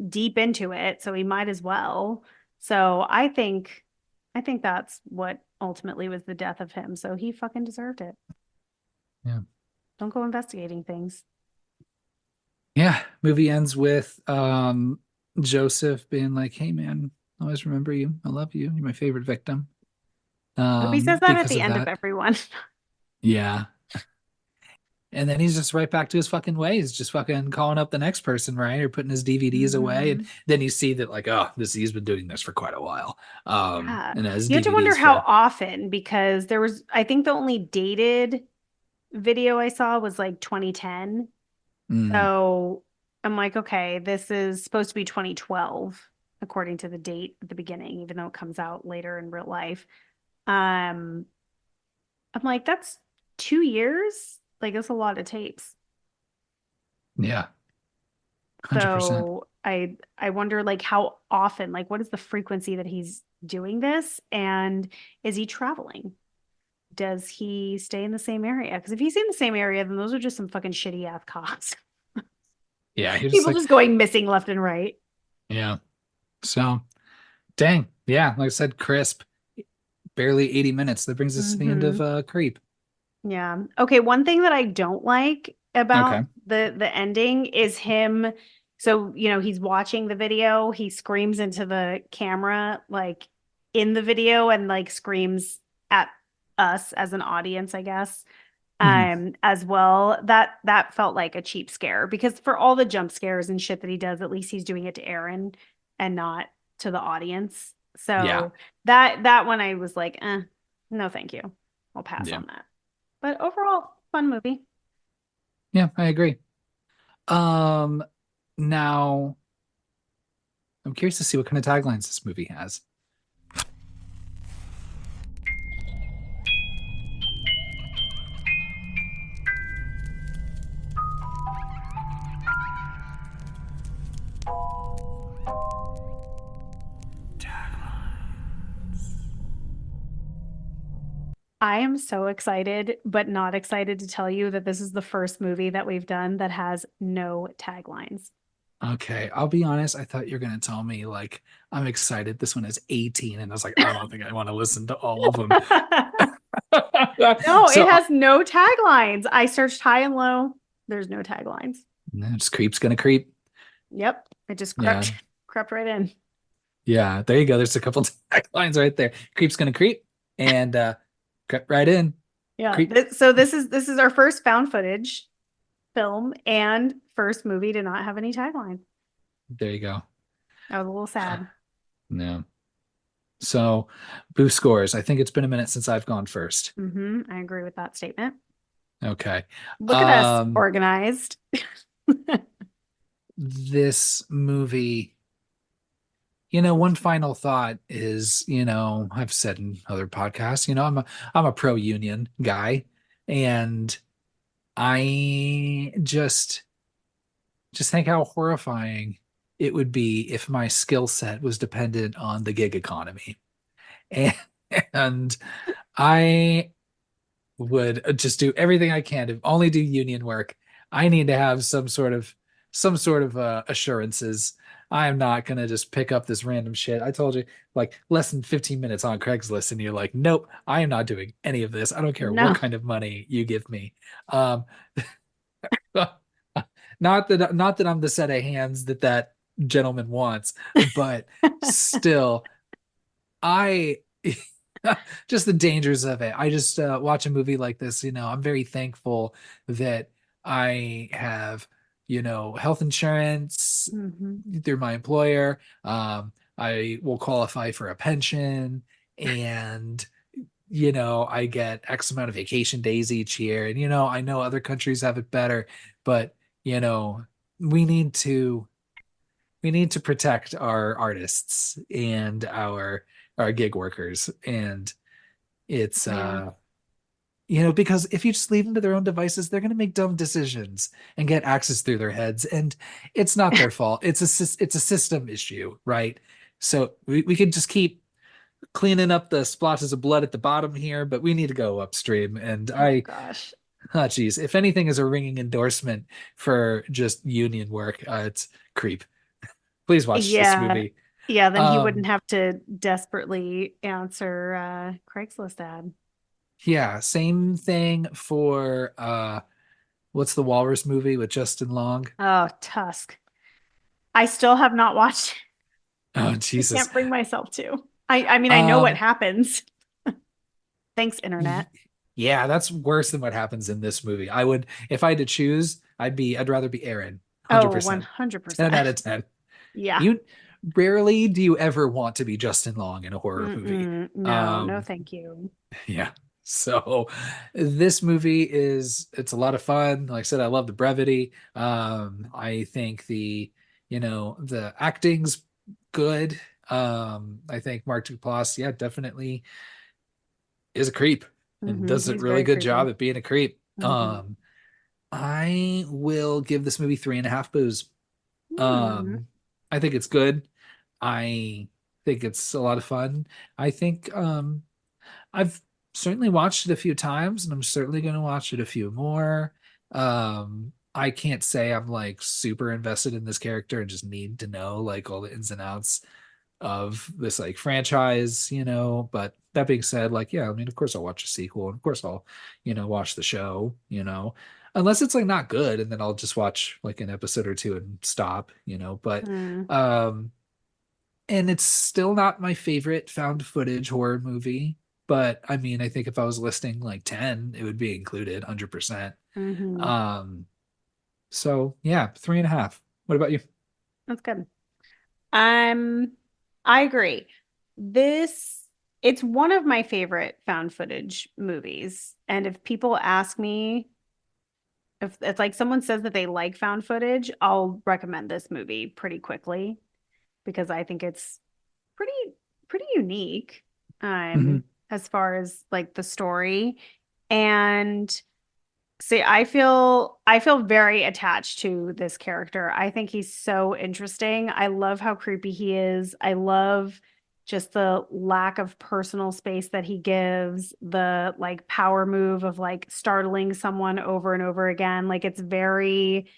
S2: deep into it, so he might as well. So I think that's what ultimately was the death of him. So he fucking deserved it.
S1: yeah,
S2: Don't go investigating things.
S1: yeah. Movie ends with Joseph being like, "Hey, man, I always remember you. I love you. You're my favorite victim."
S2: Nobody says that at
S1: Because
S2: the
S1: of
S2: end of
S1: that,
S2: everyone.
S1: yeah. And then he's just right back to his fucking ways, just fucking calling up the next person, right? Or putting his DVDs away. And
S2: Hmm.
S1: then you see that, like, oh, this he's been doing this for quite a while.
S2: Yeah.
S1: And has
S2: You have to wonder
S1: DVDs
S2: how
S1: full.
S2: often because I think the only dated video I saw was like 2010.
S1: Mm,
S2: So I'm like, okay, this is supposed to be 2012, according to the date at the beginning, even though it comes out later in real life. Um, I'm like, that's 2 years. Like, that's a lot of tapes.
S1: yeah, 100%.
S2: So I wonder like how often, like what is the frequency that he's doing this? And is he traveling? Does he stay in the same area? Because if he's in the same area, then those are just some fucking shitty ass cops.
S1: Yeah, you're just
S2: People
S1: like,
S2: just going missing left and right.
S1: yeah. So, dang. Yeah, like I said, crisp, barely 80 minutes. That brings us to the end of
S2: Hmm.
S1: Creep.
S2: Yeah. Okay, one thing that I don't like about
S1: Okay.
S2: the ending is him. So, he's watching the video, he screams into the camera like in the video and like screams at us as an audience, I guess.
S1: Mhm.
S2: As well. That felt like a cheap scare because for all the jump scares and shit that he does, at least he's doing it to Aaron and not to the audience.
S1: Yeah.
S2: So that one I was like, no, thank you. I'll pass
S1: Yeah.
S2: on that. But overall, fun movie.
S1: Yeah, I agree. Um, Now I'm curious to see what kind of taglines this movie has.
S2: I am so excited, but not excited to tell you that this is the first movie that we've done that has no taglines.
S1: Okay, I'll be honest. I thought you were gonna tell me like I'm excited. This one is 18, and I was like, I don't think I want to listen to all of them.
S2: No, it
S1: So
S2: has no taglines. I searched high and low. There's no taglines.
S1: just creep's gonna creep.
S2: Yep, it just
S1: Yeah,
S2: crept right in.
S1: yeah. There you go. There's a couple taglines right there. Creep's gonna creep, and crept right in.
S2: Yeah.
S1: Creep.
S2: So this is our first found footage film and first movie to not have any tagline.
S1: There you go.
S2: I was a little sad.
S1: No. So, boost scores. I think it's been a minute since I've gone first.
S2: I agree with that statement.
S1: Okay.
S2: Look at us
S1: Um,
S2: organized.
S1: this movie, one final thought is, I've said in other podcasts, I'm a pro union guy, and I just think how horrifying it would be if my skill set was dependent on the gig economy. And, and I would just do everything I can to only do union work. I need to have some sort of assurances. I am not gonna just pick up this random shit. I told you like less than 15 minutes on Craigslist, and you're like, nope, I am not doing any of this. I don't care what
S2: No.
S1: kind of money you give me. Um, not that I'm the set of hands that gentleman wants, but still, I just the dangers of it. I just watch a movie like this, I'm very thankful that I have, health insurance
S2: Hmm.
S1: through my employer. I will qualify for a pension, and I get X amount of vacation days each year. And I know other countries have it better, but you know, we need to we need to protect our artists and our gig workers. And it's
S2: Yeah.
S1: Because if you just leave them to their own devices, they're going to make dumb decisions and get access through their heads. And it's not their fault. It's a system issue, right? So we could just keep cleaning up the splotches of blood at the bottom here, but we need to go upstream. And
S2: Oh gosh.
S1: geez, if anything is a ringing endorsement for just union work, it's Creep. Please watch this
S2: Yeah.
S1: movie.
S2: Yeah, then he wouldn't
S1: Um,
S2: have to desperately answer Craigslist ad.
S1: yeah, same thing for what's the Walrus movie with Justin Long?
S2: Oh, Tusk. I still have not watched.
S1: Oh,
S2: I
S1: Jesus.
S2: can't bring myself to. I mean, I know what
S1: Um,
S2: happens. Thanks,
S1: y-
S2: internet.
S1: yeah, that's worse than what happens in this movie. If I had to choose, I'd rather be Aaron,
S2: Oh,
S1: 100%. 10 out
S2: 100%.
S1: of 10.
S2: Yeah.
S1: You rarely do you ever want to be Justin Long in a horror movie.
S2: Mm-mm. No, no,
S1: Um,
S2: thank you.
S1: yeah. So this movie it's a lot of fun. Like I said, I love the brevity. I think the acting's good. I think Mark Duplass, yeah, definitely is a creep and does a
S2: He's
S1: really
S2: very
S1: good job
S2: creepy.
S1: at being a creep.
S2: hmm
S1: I will give this movie 3.5 boos.
S2: Hmm.
S1: Um, I think it's good. I think it's a lot of fun. I think I've certainly watched it a few times, and I'm certainly going to watch it a few more. I can't say I'm like super invested in this character and just need to know like all the ins and outs of this like franchise. But that being said, like, yeah, I mean, of course I'll watch a sequel, and of course I'll, watch the show. Unless it's like not good, and then I'll just watch like an episode or two and stop. But
S2: Mm.
S1: um and it's still not my favorite found footage horror movie. But I mean, I think if I was listing like 10, it would be included 100%.
S2: hmm
S1: Um, so yeah, 3.5. What about you?
S2: That's good. Um, I agree. This, it's one of my favorite found footage movies. And if people ask me if it's like someone says that they like found footage, I'll recommend this movie pretty quickly because I think it's pretty pretty unique
S1: Mhm.
S2: as far as like the story. And see, I feel very attached to this character. I think he's so interesting. I love how creepy he is. I love just the lack of personal space that he gives, the like power move of like startling someone over and over again. Like it's very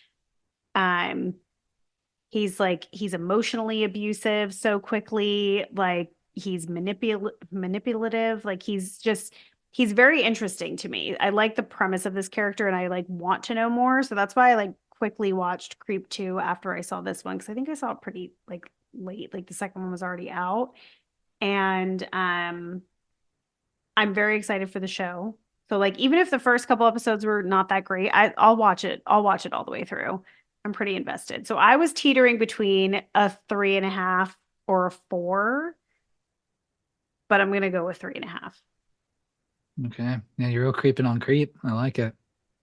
S2: um he's emotionally abusive so quickly, like he's manipulative, like he's very interesting to me. I like the premise of this character and I like want to know more. So that's why I like quickly watched Creep 2 after I saw this one because I think I saw it pretty like late, like the second one was already out. And I'm very excited for the show. So like even if the first couple episodes were not that great, I'll watch it. I'll watch it all the way through. I'm pretty invested. So I was teetering between a 3.5 or a 4, but I'm gonna go with 3.5.
S1: Okay. Yeah, you're real creeping on creep. I like it.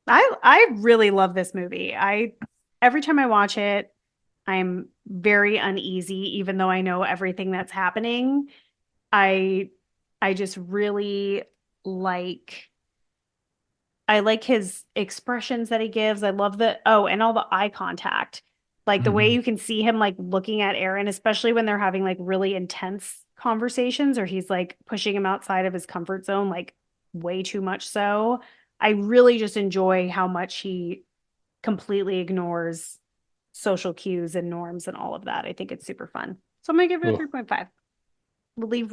S2: I really love this movie. I every time I watch it, I'm very uneasy, even though I know everything that's happening. I I just really like I like his expressions that he gives. I love and all the eye contact. Like the way
S1: Mhm.
S2: you can see him like looking at Aaron, especially when they're having like really intense conversations or he's like pushing him outside of his comfort zone, like way too much so. I really just enjoy how much he completely ignores social cues and norms and all of that. I think it's super fun. So I'm gonna give it a
S1: Cool.
S2: 3.5. We'll leave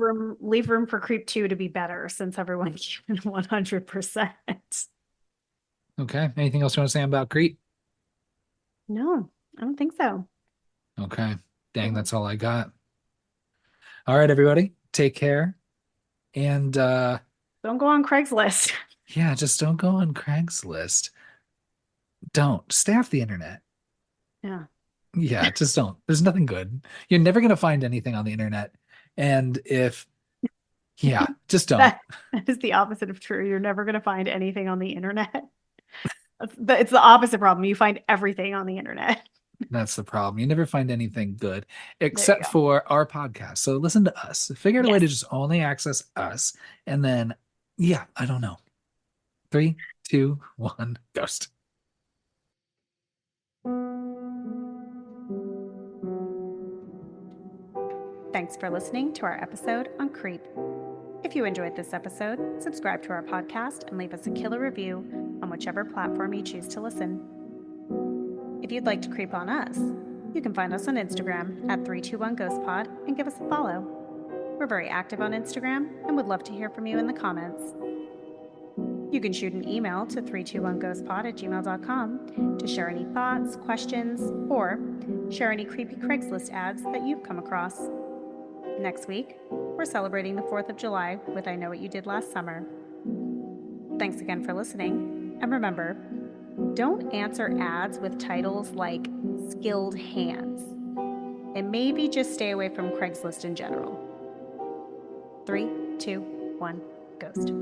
S2: room for Creep 2 to be better since everyone gave it 100%.
S1: Okay. Anything else you want to say about creep?
S2: No, I don't think so.
S1: Okay. Dang,
S2: Cool.
S1: that's all I got. All right, everybody. Take care. And
S2: Don't go on Craigslist.
S1: yeah, just don't go on Craigslist. Don't. Stay off the internet.
S2: Yeah.
S1: Yeah, just don't. There's nothing good. You're never going to find anything on the internet. And yeah, just don't.
S2: That is the opposite of true. You're never going to find anything on the internet. It's the opposite problem. You find everything on the internet.
S1: That's the problem. You never find anything good
S2: There you
S1: except
S2: go.
S1: for our podcast. So listen to us. Figure out a way
S2: Yes.
S1: to just only access us. And then, yeah, I don't know. 3, 2, 1, ghost.
S2: Thanks for listening to our episode on Creep. If you enjoyed this episode, subscribe to our podcast and leave us a killer review on whichever platform you choose to listen. If you'd like to creep on us, you can find us on Instagram at 321ghostpod and give us a follow. We're very active on Instagram and would love to hear from you in the comments. You can shoot an email to 321ghostpod@gmail.com to share any thoughts, questions, or share any creepy Craigslist ads that you've come across. Next week, we're celebrating the 4th of July with I Know What You Did Last Summer. Thanks again for listening, and remember, don't answer ads with titles like Skilled Hands, and maybe just stay away from Craigslist in general. 3, 2, 1, ghost.